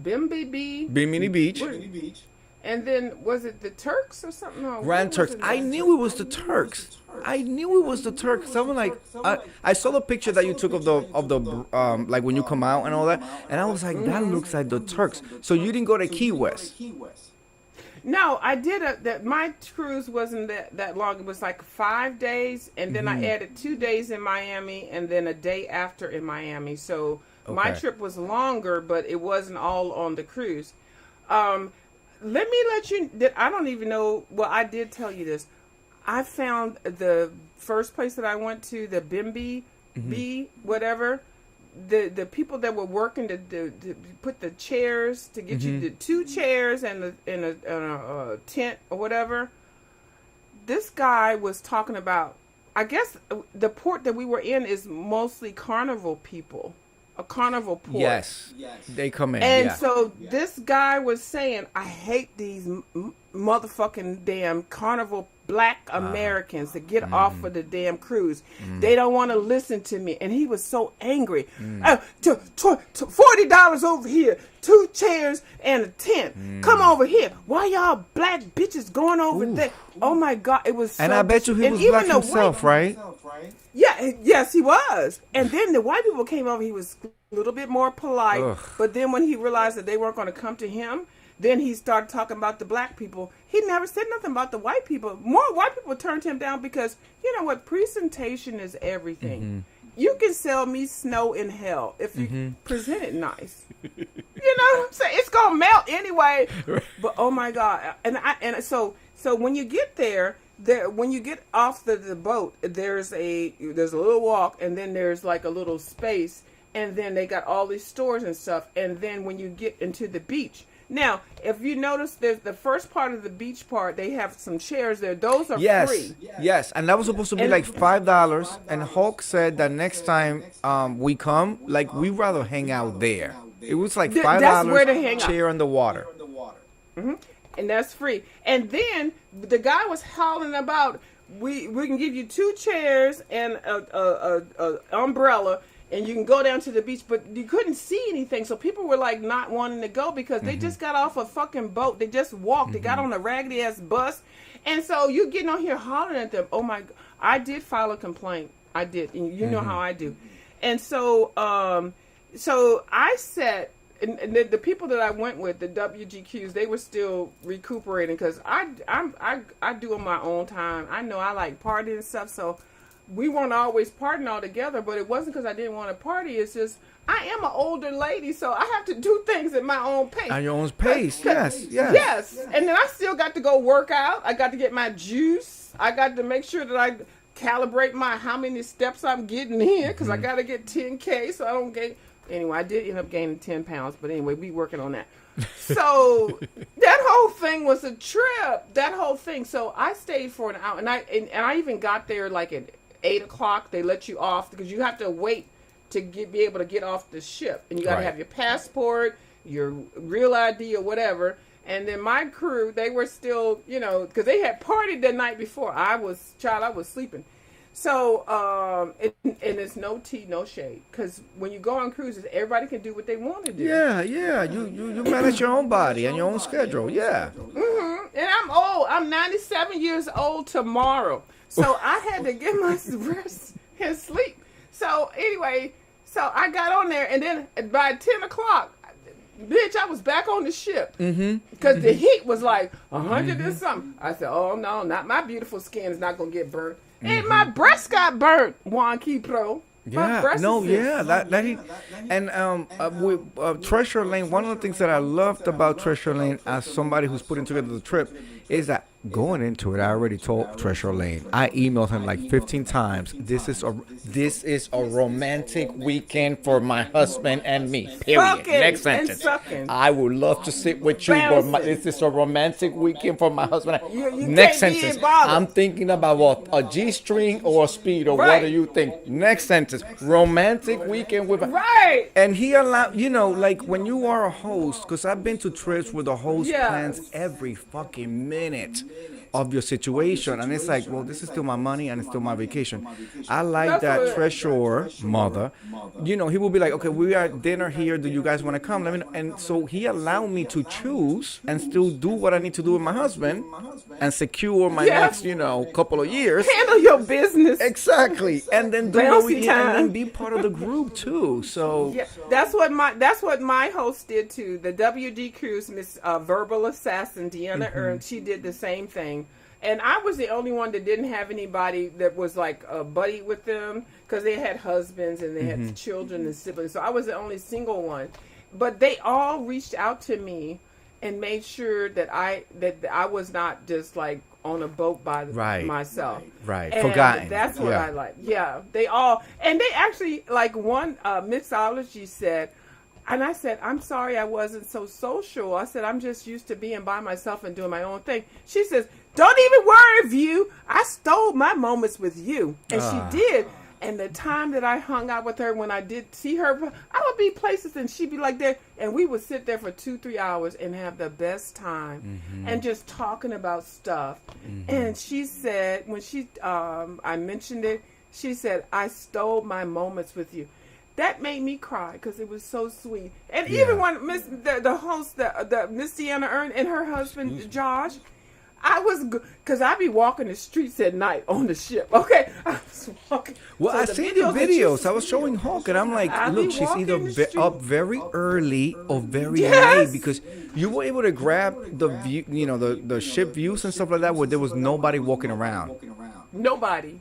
Bimini Beach. And then was it the Turks or something? No, Grand Turks. I knew it was the Turks. Something like I saw the picture that you took of the like when you come out and all that, and I was like, that looks like the Turks. So you didn't go to Key West? No, I did. That my cruise wasn't that long. It was like 5 days, and then I added 2 days in Miami, and then a day after in Miami. So my trip was longer, but it wasn't all on the cruise. Let me let you. I don't even know. Well, I did tell you this. I found the first place that I went to, the Bimby, whatever. The people that were working to put the chairs to get you the 2 chairs and a tent or whatever. This guy was talking about. I guess the port that we were in is mostly Carnival people. A Carnival port. Yes. They come in. And so this guy was saying, I hate these motherfucking damn Carnival black Americans to get off of the damn cruise. They don't want to listen to me. And he was so angry. $40 over here, 2 chairs and a tent. Come over here. Why y'all black bitches going over there? Oh my God, it was so. And I bet you he was black himself, right? Yeah, yes, he was. And then the white people came over. He was a little bit more polite. Ugh. But then when he realized that they weren't going to come to him, then he started talking about the black people. He never said nothing about the white people. More white people turned him down because, you know what, presentation is everything. You can sell me snow in hell if you present it nice. You know what I'm saying? It's going to melt anyway. But, oh, my God. So when you get there, when you get off the boat, there's a little walk, and then there's like a little space, and then they got all these stores and stuff. And then when you get into the beach, now if you notice, there's the first part of the beach part, they have some chairs there. Those are free. Yes, and that was supposed to be like $5. And Hawk said that next time we come, like we rather hang out there. It was like $5 That's where to hang out. chair in the water. And that's free. And then the guy was howling about we can give you 2 chairs and a umbrella, and you can go down to the beach, but you couldn't see anything. So people were like not wanting to go because they just got off a fucking boat. They just walked. They got on a raggedy ass bus, and so you getting on here hollering at them. Oh my! I did file a complaint. I did. And you know how I do. And so so I set and the people that I went with, the WGQs, they were still recuperating because I do on my own time. I know I like partying and stuff, so we weren't always partying all together. But it wasn't because I didn't want to party. It's just I am an older lady, so I have to do things at my own pace. At your own pace, yes. Yes, and then I still got to go work out. I got to get my juice. I got to make sure that I calibrate my how many steps I'm getting in because I got to get 10K so I don't gain. Anyway, I did end up gaining 10 pounds, but anyway, we working on that. So that whole thing was a trip. That whole thing. So I stayed for an hour, and I even got there like at 8 o'clock. They let you off because you have to wait to be able to get off the ship, and you got to have your passport, your real ID, or whatever. And then my crew, they were still, because they had partied the night before. I was sleeping. So, and it's no tea, no shade. Because when you go on cruises, everybody can do what they want to do. Yeah. You manage your own body and your own schedule. Yeah. Mm-hmm. And I'm old. I'm 97 years old tomorrow. So I had to get my rest and sleep. So anyway, so I got on there. And then by 10 o'clock, bitch, I was back on the ship. Because the heat was like 100 and something. I said, oh, no, not my beautiful skin is not going to get burnt. And my breast got burnt, Juan Key Pro. Yeah, with Treasure Lane, one of the things that I loved about Treasure Lane as somebody who's putting together the trip is that going into it, I already told Treasure Lane. I emailed him like 15 times. This is a romantic weekend for my husband and me. Period. Sucking Next sentence. I would love to sit with you, but this is a romantic weekend for my husband. You Next can't be sentence. bothered. I'm thinking about what, a G-string or a speed, or what do you think? Next sentence. Romantic weekend with Right. And he allowed, like when you are a host, because I've been to trips where the host plans every fucking minute of your situation, and it's like, well, this is still my money and it's still my vacation. I like that Treasure mother, he will be like, okay, we are at dinner here, do you guys want to come? Let me know. And so he allowed me to choose and still do what I need to do with my husband and secure my next couple of years. Handle your business. Exactly. And then do what we and then be part of the group too. So that's what my host did too. The WD Cruise, Miss Verbal Assassin Deanna Ernst, she did the same thing. And I was the only one that didn't have anybody that was like a buddy with them because they had husbands and they had children and siblings. So I was the only single one. But they all reached out to me and made sure that I was not just like on a boat by myself. Right. And forgotten. That's what I like. Yeah. They all, and they actually, like one mixology said, and I said, I'm sorry I wasn't so social. I said, I'm just used to being by myself and doing my own thing. She says, don't even worry, View. I stole my moments with you. And she did. And the time that I hung out with her, when I did see her, I would be places and she'd be like there. And we would sit there for 2-3 hours and have the best time and just talking about stuff. And she said, when I mentioned it, she said, I stole my moments with you. That made me cry because it was so sweet. And even when the host, the Miss Deanna Ernst and her husband, Josh, I was, because I be walking the streets at night on the ship. Okay, I was walking. Well, I seen the videos. I was showing Hawk, and I'm like, look, she's either up very early or very late, because you were able to grab the view, the ship views and stuff like that, where there was nobody walking around. Nobody,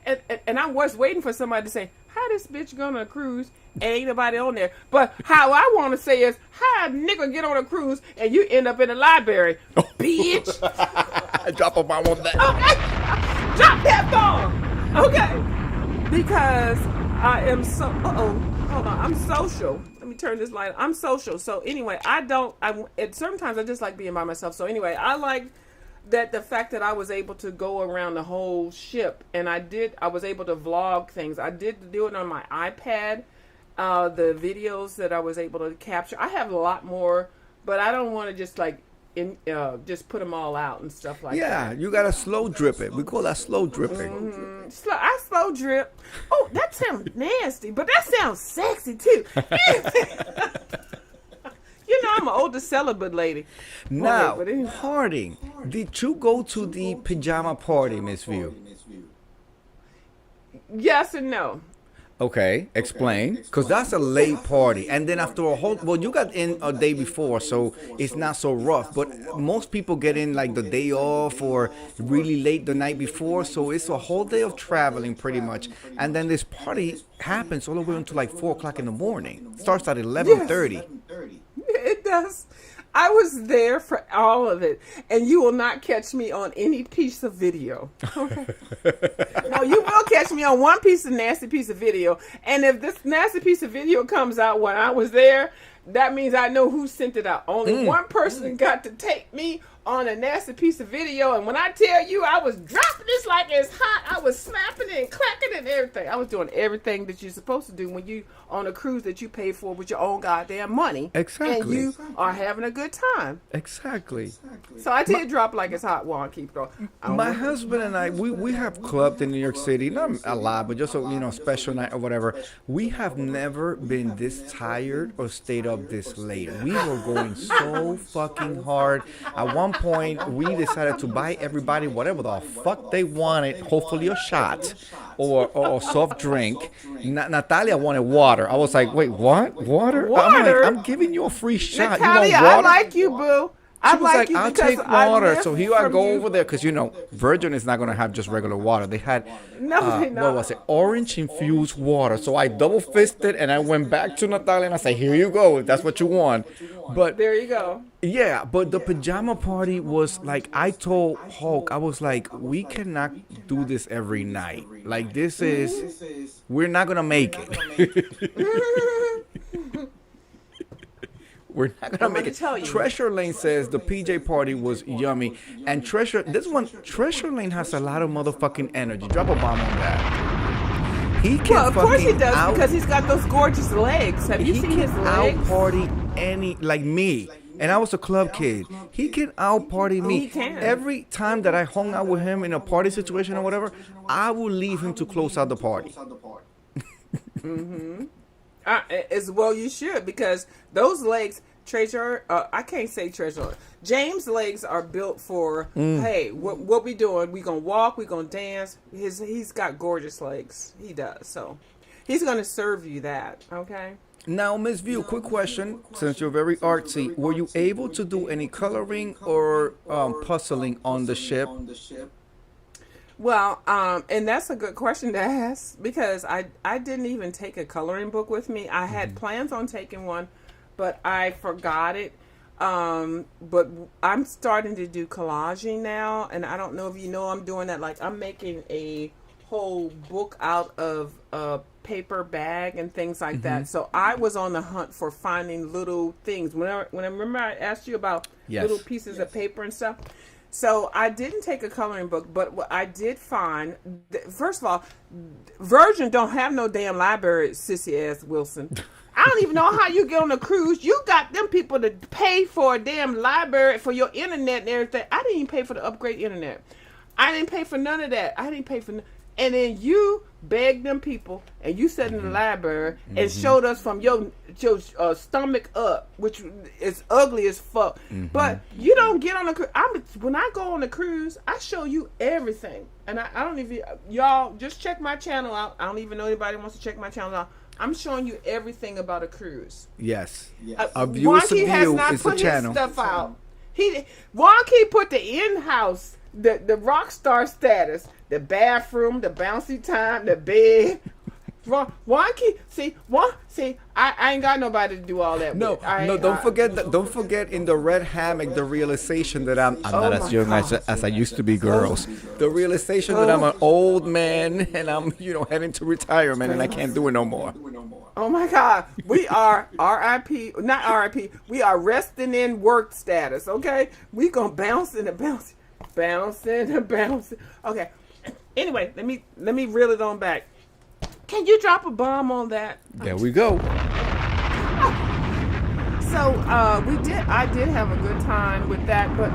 and I was waiting for somebody to say, how this bitch going on a cruise and ain't nobody on there? But how I want to say is, how a nigga get on a cruise and you end up in the library? Bitch. Drop a bomb on that. Okay. Drop that bomb. Okay. Because I am so, hold on. I'm social. Let me turn this light. I'm social. So anyway, sometimes I just like being by myself. So anyway, I like that the fact that I was able to go around the whole ship, and I was able to vlog things. I did do it on my iPad, the videos that I was able to capture. I have a lot more, but I don't want to just just put them all out and stuff like that. Yeah, you gotta slow drip it. We call that slow dripping. I slow drip. Oh, that sounds nasty, but that sounds sexy too. I'm an older celibate lady. Now, partying. Did you go to the pajama party, Miss View? Yes and no. Okay, explain. Because that's a late party. And then after a whole, well, you got in a day before, so it's not so rough. But most people get in like the day off or really late the night before. So it's a whole day of traveling pretty much. And then this party happens all the way until like 4 o'clock in the morning. Starts at 11:30. It does. I was there for all of it, and you will not catch me on any piece of video. Okay. No, you will catch me on one nasty piece of video, and if this nasty piece of video comes out when I was there, that means I know who sent it out. Only one person got to take me on a nasty piece of video, and when I tell you I was dropping this like it's hot, I was snapping it and clacking it and everything. I was doing everything that you're supposed to do when you on a cruise that you pay for with your own goddamn money. Exactly. And you are having a good time. Exactly. So I did drop like it's hot while I keep going. My husband and I, we have clubbed in New York City, not a lot, but just a special night or whatever. We have never been this tired or stayed up this late. We were going so fucking hard. At one point, we decided to buy everybody whatever the fuck they wanted, hopefully a shot or a soft drink. Natalia wanted water. I was like, wait, what? Water? Water? I'm giving you a free shot. Natalia, you want water? I like you, boo. I She was like, you I'll because take I water. live So here I from go you. over there because, Virgin is not going to have just regular water. They had, No, they not. what was it? Orange infused water. So I double fisted and I went back to Natalia and I said, here you go, if that's what you want. But There you go. yeah, but the pajama party was like, I told Hulk, I was like, we cannot do this every night. Like, we're not going to make it. We're not gonna make gonna it. tell you. Treasure Lane says the PJ party was yummy, and Treasure Lane has a lot of motherfucking energy. Drop a bomb on that. He can Well, of course he fucking does because he's got those gorgeous legs. Have you he seen can his legs? out party any like me. And I was a club kid. He can out party me. He can. Every time that I hung out with him in a party situation or whatever, I will leave him to close out the party. As well you should, because those legs, Treasure, I can't say Treasure. James' legs are built for, hey, what we doing? We gonna walk, we gonna dance. He's got gorgeous legs. He does. So he's gonna serve you that, okay? Now, Miss View, quick question. Since you're very artsy, were you able to do any coloring or puzzling on the ship? Well, and that's a good question to ask because I didn't even take a coloring book with me. I had plans on taking one, but I forgot it. But I'm starting to do collaging now, and I don't know if you know I'm doing that. Like I'm making a whole book out of a paper bag and things like that. So I was on the hunt for finding little things. When I remember I asked you about little pieces of paper and stuff. So I didn't take a coloring book, but what I did find, first of all, Virgin don't have no damn library, sissy ass Wilson. I don't even know how you get on a cruise. You got them people to pay for a damn library for your internet and everything. I didn't even pay for the upgrade internet. I didn't pay for none of that. I didn't pay for and then you begged them people and you sat in the library and showed us from your stomach up, which is ugly as fuck. But you don't get on a cruise. When I go on a cruise, I show you everything. And I don't even, y'all just check my channel out. I don't even know anybody wants to check my channel out. I'm showing you everything about a cruise. Yes. A View is a Wonky has View not is the put channel. his stuff out. Wonky put the in-house, the rock star status, the bathroom, the bouncy time, the bed. Wonky, I ain't got nobody to do all that. No, with. don't forget don't forget in the red hammock the realization that I'm not as young as I used to be, girls. The realization that I'm an old man and I'm heading to retirement and I can't do it no more. Oh my God, we are RIP, not RIP. We are resting in work status. Okay, we gonna bounce and bounce, bouncing and bouncing. Okay. Anyway, let me reel it on back. Can you drop a bomb on that? There we go. So I did have a good time with that, but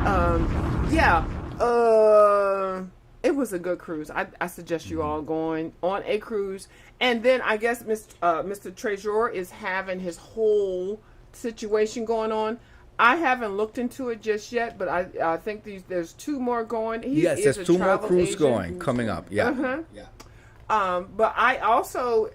it was a good cruise. I suggest you all going on a cruise, and then I guess Mr. Treasure is having his whole situation going on. I haven't looked into it just yet, but I think there's two more going. Yes, there's two more cruises coming up. Yeah. Uh-huh. But I also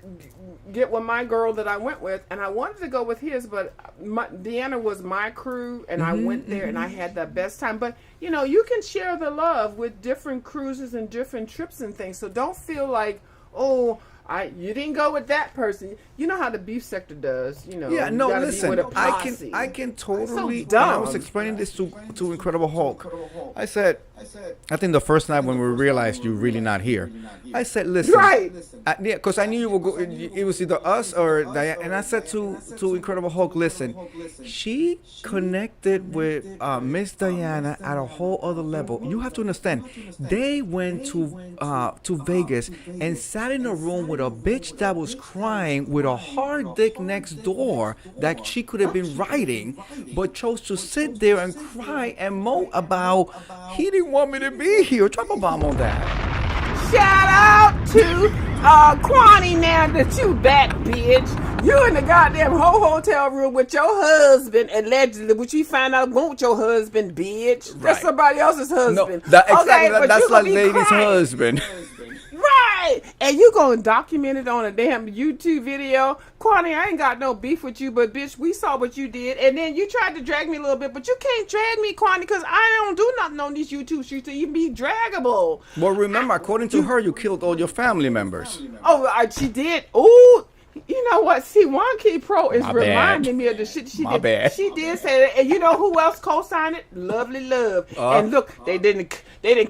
get with my girl that I went with, and I wanted to go with his, but Deanna was my crew, and I went there, and I had the best time. But you know, you can share the love with different cruises and different trips and things. So don't feel like, oh, you didn't go with that person. You know how the beef sector does. You know. Yeah, you no, gotta be listen. with a posse. I can totally. So when I was dumb. explaining this to Incredible Hulk, I said, I think the first night when we realized you're really not here, I said, listen, Right. yeah, because I knew you would go. It was either us or Diana, and I said to Incredible Hulk, listen, she connected with Miss Diana at a whole other level. You have to understand, they went to Vegas and sat in a room with a bitch that was crying with a hard dick next door that she could have been riding, but chose to sit there and cry and moan about he didn't want me to be here. Drop a bomb on that. Shout out to Kwani now that you back, bitch. You in the goddamn whole hotel room with your husband, allegedly, which you find out won't your husband, bitch. That's Right. somebody else's husband. No, exactly, but that's you gonna like be lady's crying. husband. Right. And you gonna document it on a damn YouTube video. Kwani, I ain't got no beef with you, but bitch, we saw what you did. And then you tried to drag me a little bit, but you can't drag me, Kwani, because I don't do nothing on these YouTube streets to even be draggable. Well, remember, according to her, you killed all your family members. Oh, she did. Ooh. You know what? See, Wonky Pro is My reminding bad. me of the shit she My did. bad. She did say that, and you know who else co-signed it? Lovely Love. And look, they didn't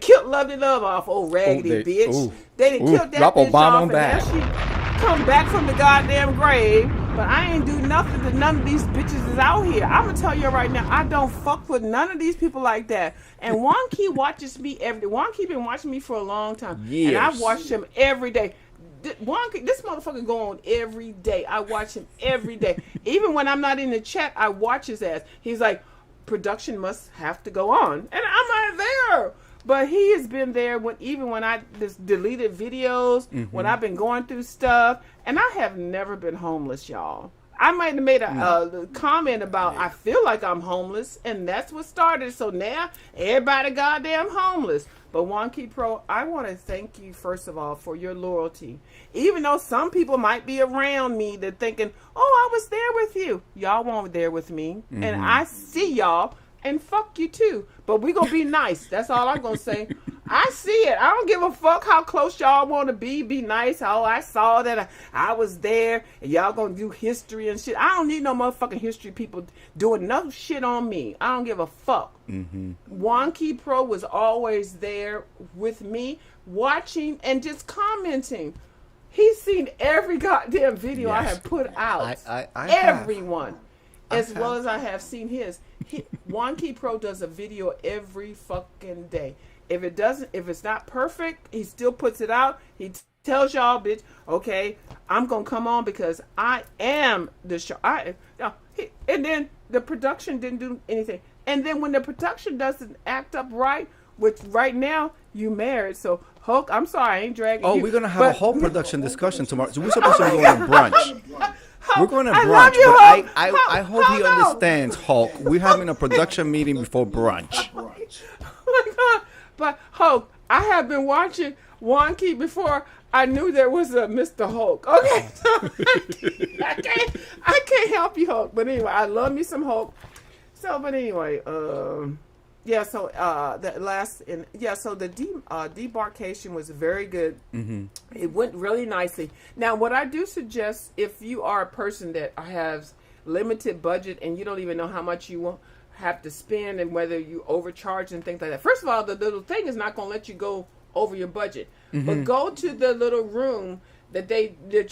kill Lovely Love off, old raggedy bitch. They didn't kill that drop bitch a bomb off, on and that. now she come back from the goddamn grave. But I ain't do nothing to none of these bitches is out here. I'm gonna tell you right now, I don't fuck with none of these people like that. And Wonky watches me every day. Wonky been watching me for a long time, and I Years. watch him every day. This motherfucker go on every day. I watch him every day. Even when I'm not in the chat, I watch his ass. He's like, production must have to go on. And I'm not there. But he has been there even when I just deleted videos, when I've been going through stuff. And I have never been homeless, y'all. I might have made a comment about I feel like I'm homeless, and that's what started. So now everybody goddamn homeless. But Wonky Pro, I want to thank you first of all for your loyalty. Even though some people might be around me that thinking, "Oh, I was there with you." Y'all weren't there with me, and I see y'all, and fuck you too. But we gonna be nice. That's all I'm gonna say. I see it. I don't give a fuck how close y'all want to be. Be nice. Oh, I saw that I was there, and y'all gonna do history and shit. I don't need no motherfucking history people doing no shit on me. I don't give a fuck. Wonky Pro was always there with me, watching and just commenting. He's seen every goddamn video I Yes. have put out. I Everyone. As well as I have seen his. Wonky Pro does a video every fucking day. If it's not perfect, he still puts it out. He tells y'all, bitch, okay, I'm gonna come on because I am the show. And then the production didn't do anything. And then when the production doesn't act up right, which right now you married, so Hulk, I'm sorry, I ain't dragging Oh, you. we're gonna have a whole production discussion tomorrow. So we're supposed to be going to brunch. We're going to I brunch, love you, but Hulk. I hope he Hulk, no. understands, Hulk. We're having a production meeting before brunch. Oh my God. But Hulk, I have been watching Wonky before I knew there was a Mr. Hulk. Okay, so I can't help you, Hulk. But anyway, I love me some Hulk. So, but anyway, yeah. So so the debarkation was very good. It went really nicely. Now, what I do suggest, if you are a person that has limited budget and you don't even know how much you have to spend and whether you overcharge and things like that. First of all, the little thing is not going to let you go over your budget. But go to the little room that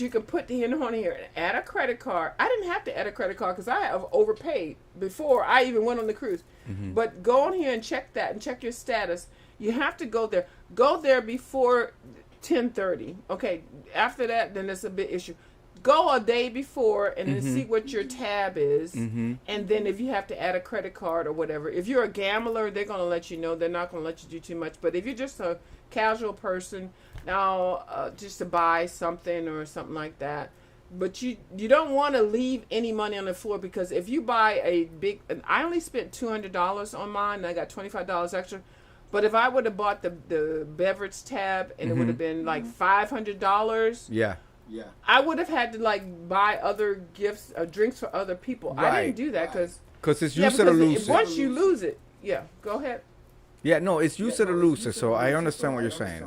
you can put in on here and add a credit card. I didn't have to add a credit card because I have overpaid before I even went on the cruise. But go on here and check that and check your status. You have to go there. Go there before 10:30. Okay, after that, then it's a big issue. Go a day before and then see what your tab is. And then if you have to add a credit card or whatever. If you're a gambler, they're going to let you know. They're not going to let you do too much. But if you're just a casual person, now just to buy something or something like that. But you don't want to leave any money on the floor because if you buy I only spent $200 on mine and I got $25 extra. But if I would have bought the beverage tab and it would have been like $500, Yeah. I would have had to like buy other gifts or drinks for other people. I Right. didn't do that because Because it's use it or lose it. once you lose it, yeah. Go ahead. Yeah, no, it's use it or lose it. So I understand what you're saying.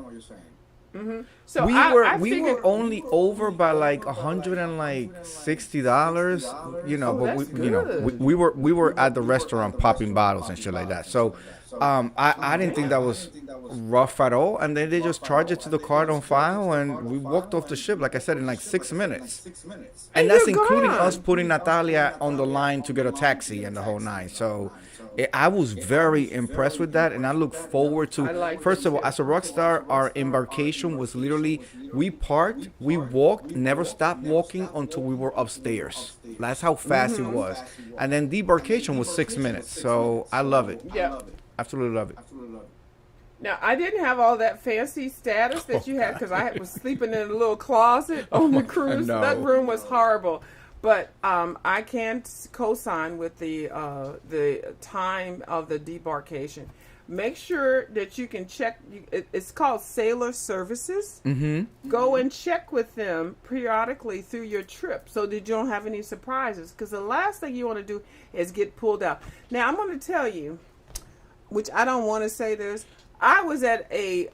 So we I we figured, were only over by like $160, you know, but that's we, you know, good. we were at the restaurant popping bottles and shit like that. So I didn't think that was rough at all. And then they just charged it to the card on file, and we walked off the ship, like I said, in like 6 minutes. And that's you're including gone. us putting Natalia on the line to get a taxi and the whole nine. So I was very impressed with that, and I look forward to. I like First it. of all, as a rock star, our embarkation was literally we parked, we walked, never stopped walking until we were upstairs. That's how fast it was, and then debarkation was 6 minutes. So I love it. yeah. Absolutely love it. Now I didn't have all that fancy status that you had because I was sleeping in a little closet on the cruise. No. That room was horrible. But I can co-sign with the time of the debarkation. Make sure that you can check. It's called Sailor Services. Mm-hmm. Go and check with them periodically through your trip so that you don't have any surprises. Because the last thing you want to do is get pulled out. Now I'm going to tell you, which I don't want to say this. I was at I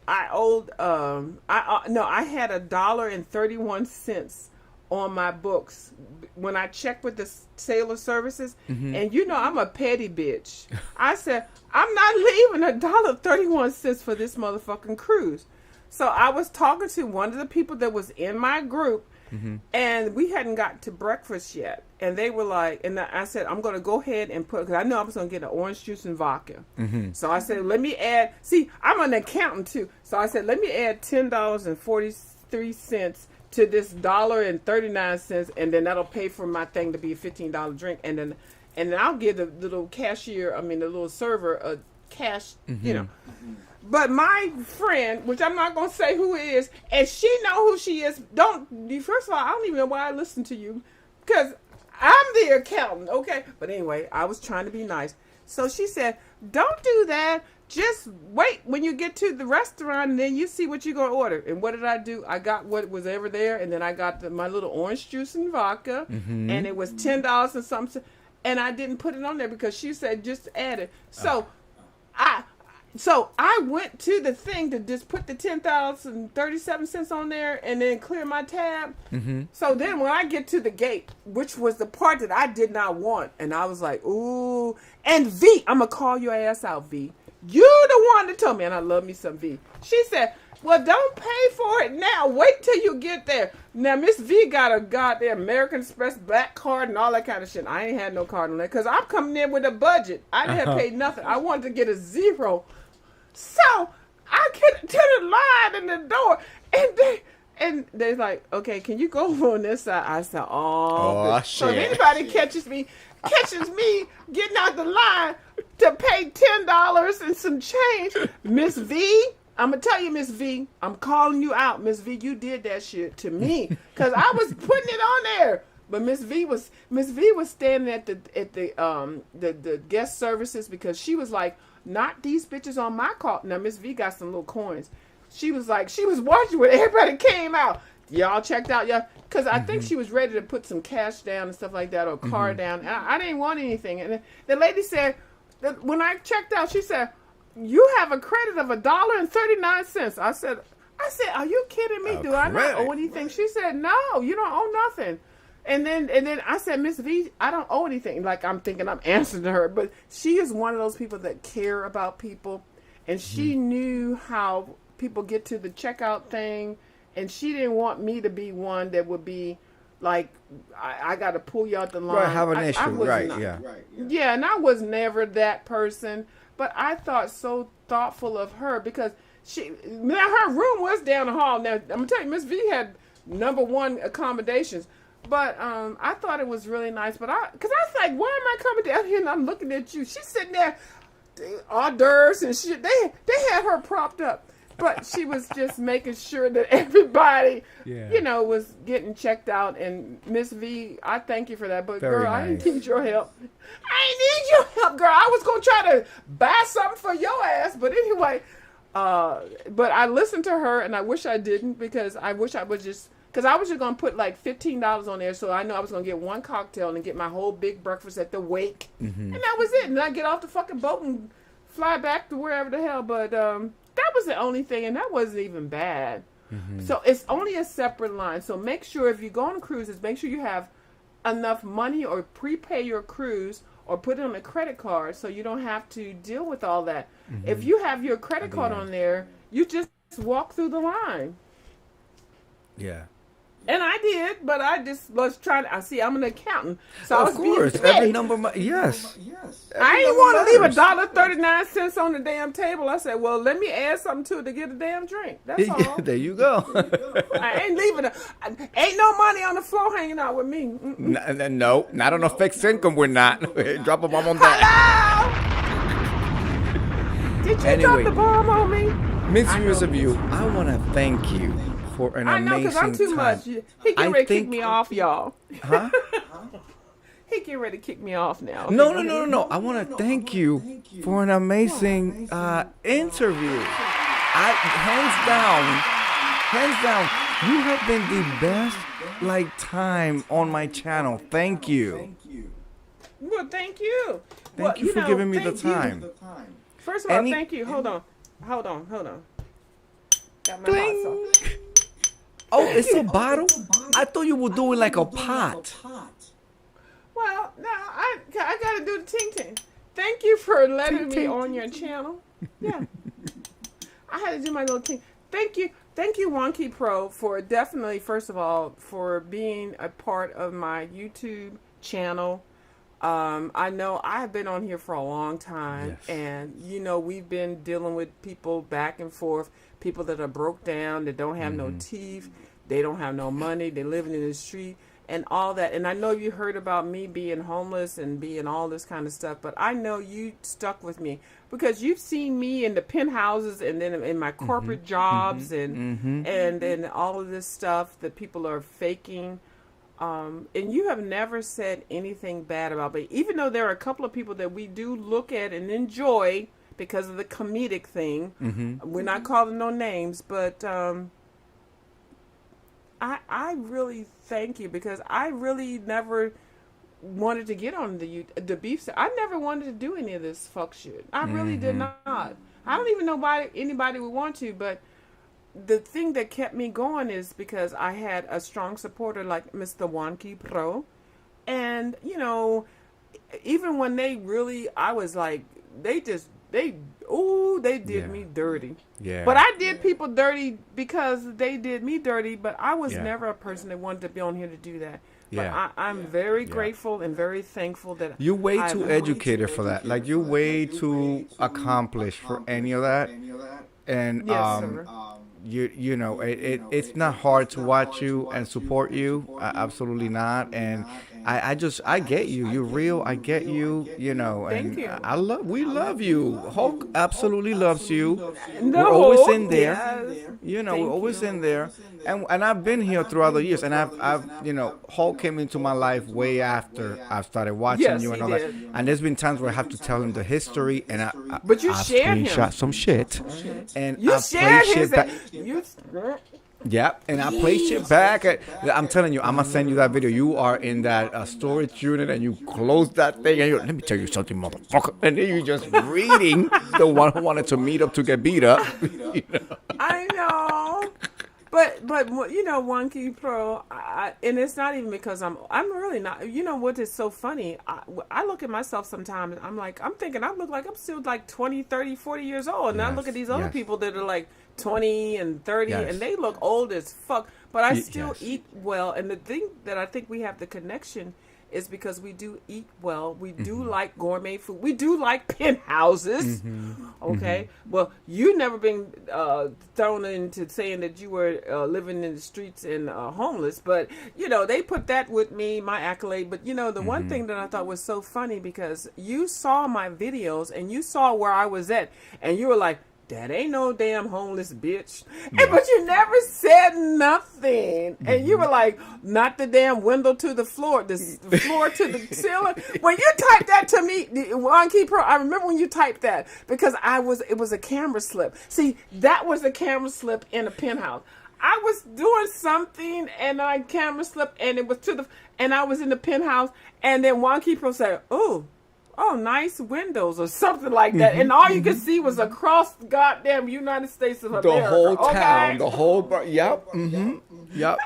had $1.31 on my books when I checked with the Sailor Services, and you know I'm a petty bitch. I said I'm not leaving $1.31 for this motherfucking cruise. So I was talking to one of the people that was in my group, and we hadn't got to breakfast yet, and they were like, and I said I'm going to go ahead and put, because I know I was going to get an orange juice and vodka. So I said let me add. See, I'm an accountant too, so I said let me add $10.43 to this $1.39, and then that'll pay for my thing to be a $15 drink, and then I'll give the little cashier, the little server, a cash, you know. But my friend, which I'm not gonna say who it is, and she know who she is. First of all, I don't even know why I listen to you, because I'm the accountant, okay? But anyway, I was trying to be nice, so she said, "Don't do that. Just wait when you get to the restaurant, and then you see what you're going to order." And what did I do? I got what was ever there, and then I got my little orange juice and vodka, and it was $10 and something. And I didn't put it on there because she said just add it. So I went to the thing to just put the $10.37 on there and then clear my tab. So then when I get to the gate, which was the part that I did not want, and I was like, ooh. And V, I'm going to call your ass out, V. You the one that told me, and I love me some V. She said, well, don't pay for it now. Wait till you get there. Now, Miss V got a goddamn American Express black card and all that kind of shit. I ain't had no card on that because I'm coming in with a budget. I didn't have paid nothing. I wanted to get a zero. So I get to the line in the door, and they're like, okay, can you go over on this side? I said, oh shit. So if anybody catches me getting out the line to pay $10 and some change, Miss V, I'm going to tell you, Miss V, I'm calling you out. Miss V, you did that shit to me because I was putting it on there. But Miss V was standing at the guest services because she was like, not these bitches on my call. Now Miss V got some little coins. She was watching when everybody came out. Y'all checked out, y'all, because I think she was ready to put some cash down and stuff like that, or a card down. And I didn't want anything. And the lady said, when I checked out, she said, you have a credit of $1.39. I said, are you kidding me? Do I not owe anything? She said, no, you don't owe nothing. And then I said, Miss V, I don't owe anything. Like, I'm thinking I'm answering to her. But she is one of those people that care about people. And she knew how people get to the checkout thing. And she didn't want me to be one that would be like, I got to pull you out the line. Right, have an issue. Right, yeah. Yeah, and I was never that person. But I thought so thoughtful of her because her room was down the hall. Now, I'm going to tell you, Miss V had number one accommodations. But I thought it was really nice. Because I was like, why am I coming down here and I'm looking at you? She's sitting there, hors d'oeuvres and shit. They had her propped up. but she was just making sure that everybody, Yeah. you know, was getting checked out. And Miss V, I thank you for that. But Very girl, I nice. didn't need your help. I didn't need your help, girl. I was gonna try to buy something for your ass, but anyway. But I listened to her, and I wish I didn't, because I wish I was just. Because I was just going to put like $15 on there, so I know I was going to get one cocktail and get my whole big breakfast at the wake. And that was it. And I get off the fucking boat and fly back to wherever the hell. But that was the only thing, and that wasn't even bad. So it's only a separate line. So make sure if you go on cruises, make sure you have enough money or prepay your cruise or put it on a credit card so you don't have to deal with all that. If you have your credit card on there, you just walk through the line. Yeah. And I did, but I just was trying to. I see, I'm an accountant, so I Of was being course, paid. every number. Yes. I didn't want to leave $1.39 on the damn table. I said, well, let me add something to it to get a damn drink. That's all. There you go. I ain't leaving it. Ain't no money on the floor hanging out with me. No, not on a fixed income. We're not. Drop a bomb on that. Hello? Did you Anyway. drop the bomb on me? Miss Viewers of You, I want to thank you for an I know, amazing because I'm too time. much. He I getting ready to kick think- me off, y'all. Huh? He getting ready to kick me off now. No. I want to thank you for an amazing interview. Hands down, you have been the best time on my channel. Thank you. Well, thank you. Thank you for giving me the thank you. time. First of all, Any- thank you. Hold on. Got my hot Bling. sauce. Oh, it's a bottle? I thought you were doing like a pot. Well, no, I got to do the ting ting. Thank you for letting Ting, me ting. on your channel. Yeah. I had to do my little ting. Thank you, Wonky Pro, for definitely, first of all, for being a part of my YouTube channel. I know I've been on here for a long time, Yes. and we've been dealing with people back and forth, people that are broke down, that don't have no teeth, they don't have no money, they're living in the street, and all that. And I know you heard about me being homeless and being all this kind of stuff, but I know you stuck with me because you've seen me in the penthouses and then in my corporate jobs and all of this stuff that people are faking. And you have never said anything bad about me, even though there are a couple of people that we do look at and enjoy because of the comedic thing. We're not calling no names, but I really thank you, because I really never wanted to get on the beef. I never wanted to do any of this fuck shit. I really did not. I don't even know why anybody would want to, but the thing that kept me going is because I had a strong supporter like Mr. Wonky Pro. And, even when I was like, they did Yeah. me dirty. Yeah. But I did people dirty because they did me dirty, but I was Yeah. never a person that wanted to be on here to do that. Yeah. But I'm very grateful and very thankful that You're way I've- too educated for that. Like, you're way too accomplished for any of that. And Yes, sir. it's not hard to watch you and support you. Absolutely not. And I get you. You're real. I get you. And Thank you. we love you. Hulk absolutely loves you. No, We're always in there. yes. We're Thank always you. in there. And I've been here throughout the years, and I've Hulk came into my life way after I started watching Yes, you he and all did. that. And there's been times where I have to tell him the history, and I But you I shared him. screenshot some shit, and You I shared play shit his. back. You, Yeah, and I play shit back. I'm telling you, I'm gonna send you that video. You are in that storage unit, and you close that thing, and let me tell you something, motherfucker. And then you just reading the one who wanted to meet up to get beat up. I know. But Wonky Pro, and it's not even because I'm really not. You know what is so funny? I look at myself sometimes, and I'm thinking I look like I'm still like 20, 30, 40 years old. And I look at these other Yes. people that are like 20 and 30, Yes. and they look old as fuck. But I still Yes. eat well. And the thing that I think we have the connection is because we do eat well. We do like gourmet food. We do like penthouses. Okay? Well, you never been thrown into saying that you were living in the streets and homeless. But, they put that with me, my accolade. But, the one thing that I thought was so funny, because you saw my videos and you saw where I was at. And you were like, that ain't no damn homeless bitch. And, but you never said nothing. And you were like, not the damn window to the floor, the floor to the ceiling. When you typed that to me, Juan Key Pro, I remember when you typed that because it was a camera slip. See, that was a camera slip in a penthouse. I was doing something and I camera slipped and it was and I was in the penthouse and then Juan Key Pro said, oh, nice windows or something like that. And all you could see was across the goddamn United States of America. The whole town, okay? the whole, yep, yep.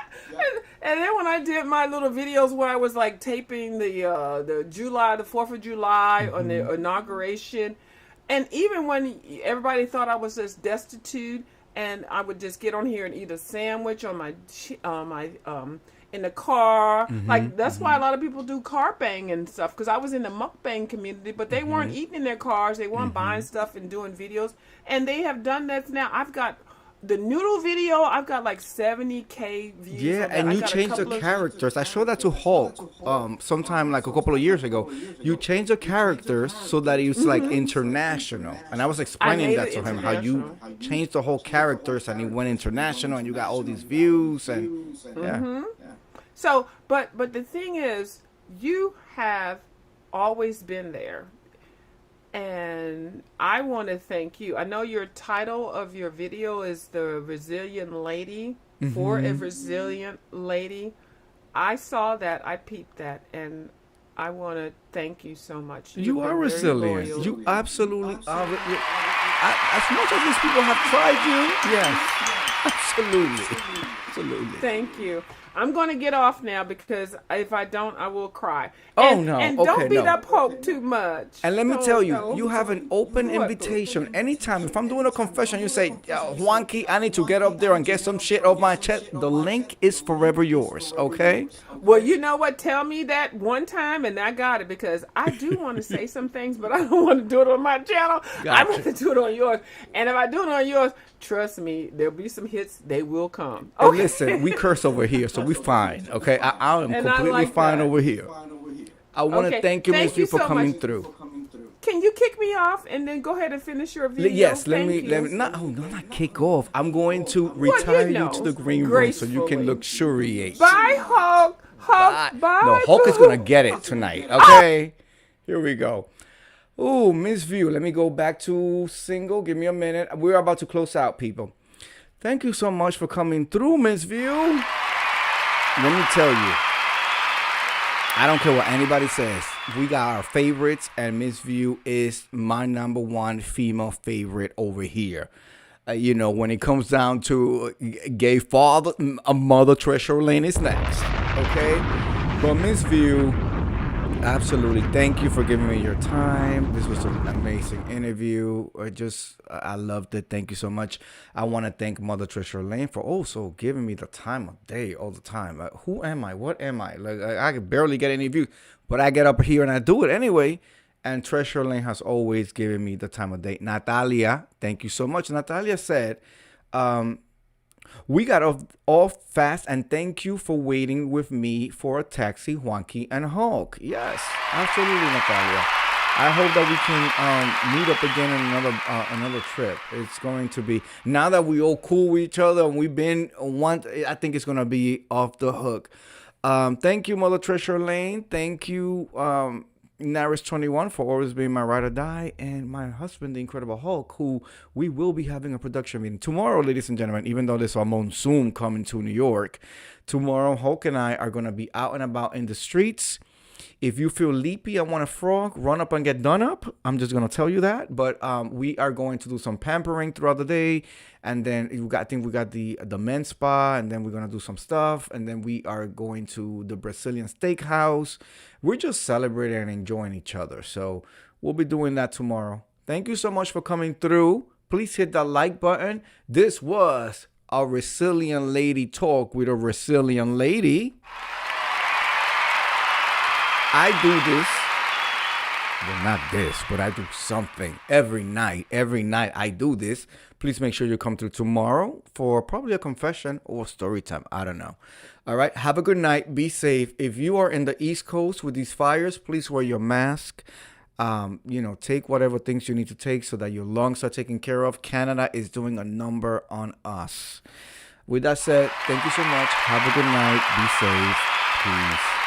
And then when I did my little videos where I was like taping the 4th of July on the inauguration, and even when everybody thought I was just destitute, and I would just get on here and eat a sandwich on my in the car. Like, that's why a lot of people do car bang and stuff, because I was in the mukbang community, but they weren't eating in their cars. They weren't buying stuff and doing videos. And they have done that now. I've got the noodle video, I've got like 70K views. Yeah, and you changed the characters. I showed that to Hulk sometime like a couple of years ago. You changed the characters so that it's like international. And I was explaining that to him, how you changed the whole characters and it went international and you got all these views and yeah. So, but the thing is, you have always been there. And I want to thank you. I know your title of your video is The Resilient Lady, for a resilient lady. I saw that, I peeped that, and I want to thank you so much. You are resilient. You absolutely are. As much as these people have tried you, yes, absolutely. Thank you. I'm going to get off now because if I don't, I will cry. And don't beat up Hope too much. And let me tell you, you have an open invitation. Anytime, if I'm doing a confession, you say, Juanqui, I need to get up there and get some shit off my chest. The link is forever yours, okay? Well, you know what? Tell me that one time and I got it, because I do want to say some things, but I don't want to do it on my channel. Gotcha. I want to do it on yours. And if I do it on yours, trust me, there'll be some hits. They will come. Okay. Listen, we curse over here, so we fine, okay? I am completely fine over here. I want to thank you, Miss View, for coming through. Can you kick me off and then go ahead and finish your video? Yes, let me not kick off. I'm going to retire you to the green room so you can luxuriate. Bye, Hulk. Hulk, bye. No, Hulk is gonna get it tonight. Okay, here we go. Ooh, Miss View. Let me go back to single. Give me a minute. We're about to close out, people. Thank you so much for coming through, Miss View. Let me tell you, I don't care what anybody says. We got our favorites, and Miss View is my #1 female favorite over here. You know, when it comes down to gay father, Mother Treasure Lane is next. Okay? But Miss View, absolutely, thank you for giving me your time. This was an amazing interview. I loved it. Thank you so much. I want to thank Mother Treasure Lane for also giving me the time of day all the time. Who am I? What am I? Like, I can barely get any views, but I get up here and I do it anyway. And Treasure Lane has always given me the time of day. Natalia, thank you so much. Natalia said, we got off fast, and thank you for waiting with me for a taxi, Juanqui and Hulk. Yes, absolutely, Natalia. I hope that we can meet up again in another trip. It's going to be, now that we all cool with each other and we've been one, I think it's going to be off the hook. Thank you, Mother Treasure Lane. Thank you, Naris21, for always being my ride or die, and my husband, the Incredible Hulk, who we will be having a production meeting tomorrow, ladies and gentlemen. Even though there's a monsoon coming to New York, tomorrow Hulk and I are going to be out and about in the streets. If you feel leapy and want a frog, run up and get done up. I'm just going to tell you that. But we are going to do some pampering throughout the day. And then I think we got the men's spa. And then we're going to do some stuff. And then we are going to the Brazilian steakhouse. We're just celebrating and enjoying each other. So we'll be doing that tomorrow. Thank you so much for coming through. Please hit that like button. This was a Resilient Lady Talk with a Resilient Lady. I do this, well, not this, but I do something every night. Every night I do this. Please make sure you come through tomorrow for probably a confession or story time. I don't know. All right. Have a good night. Be safe. If you are in the East Coast with these fires, please wear your mask. Take whatever things you need to take so that your lungs are taken care of. Canada is doing a number on us. With that said, thank you so much. Have a good night. Be safe. Peace.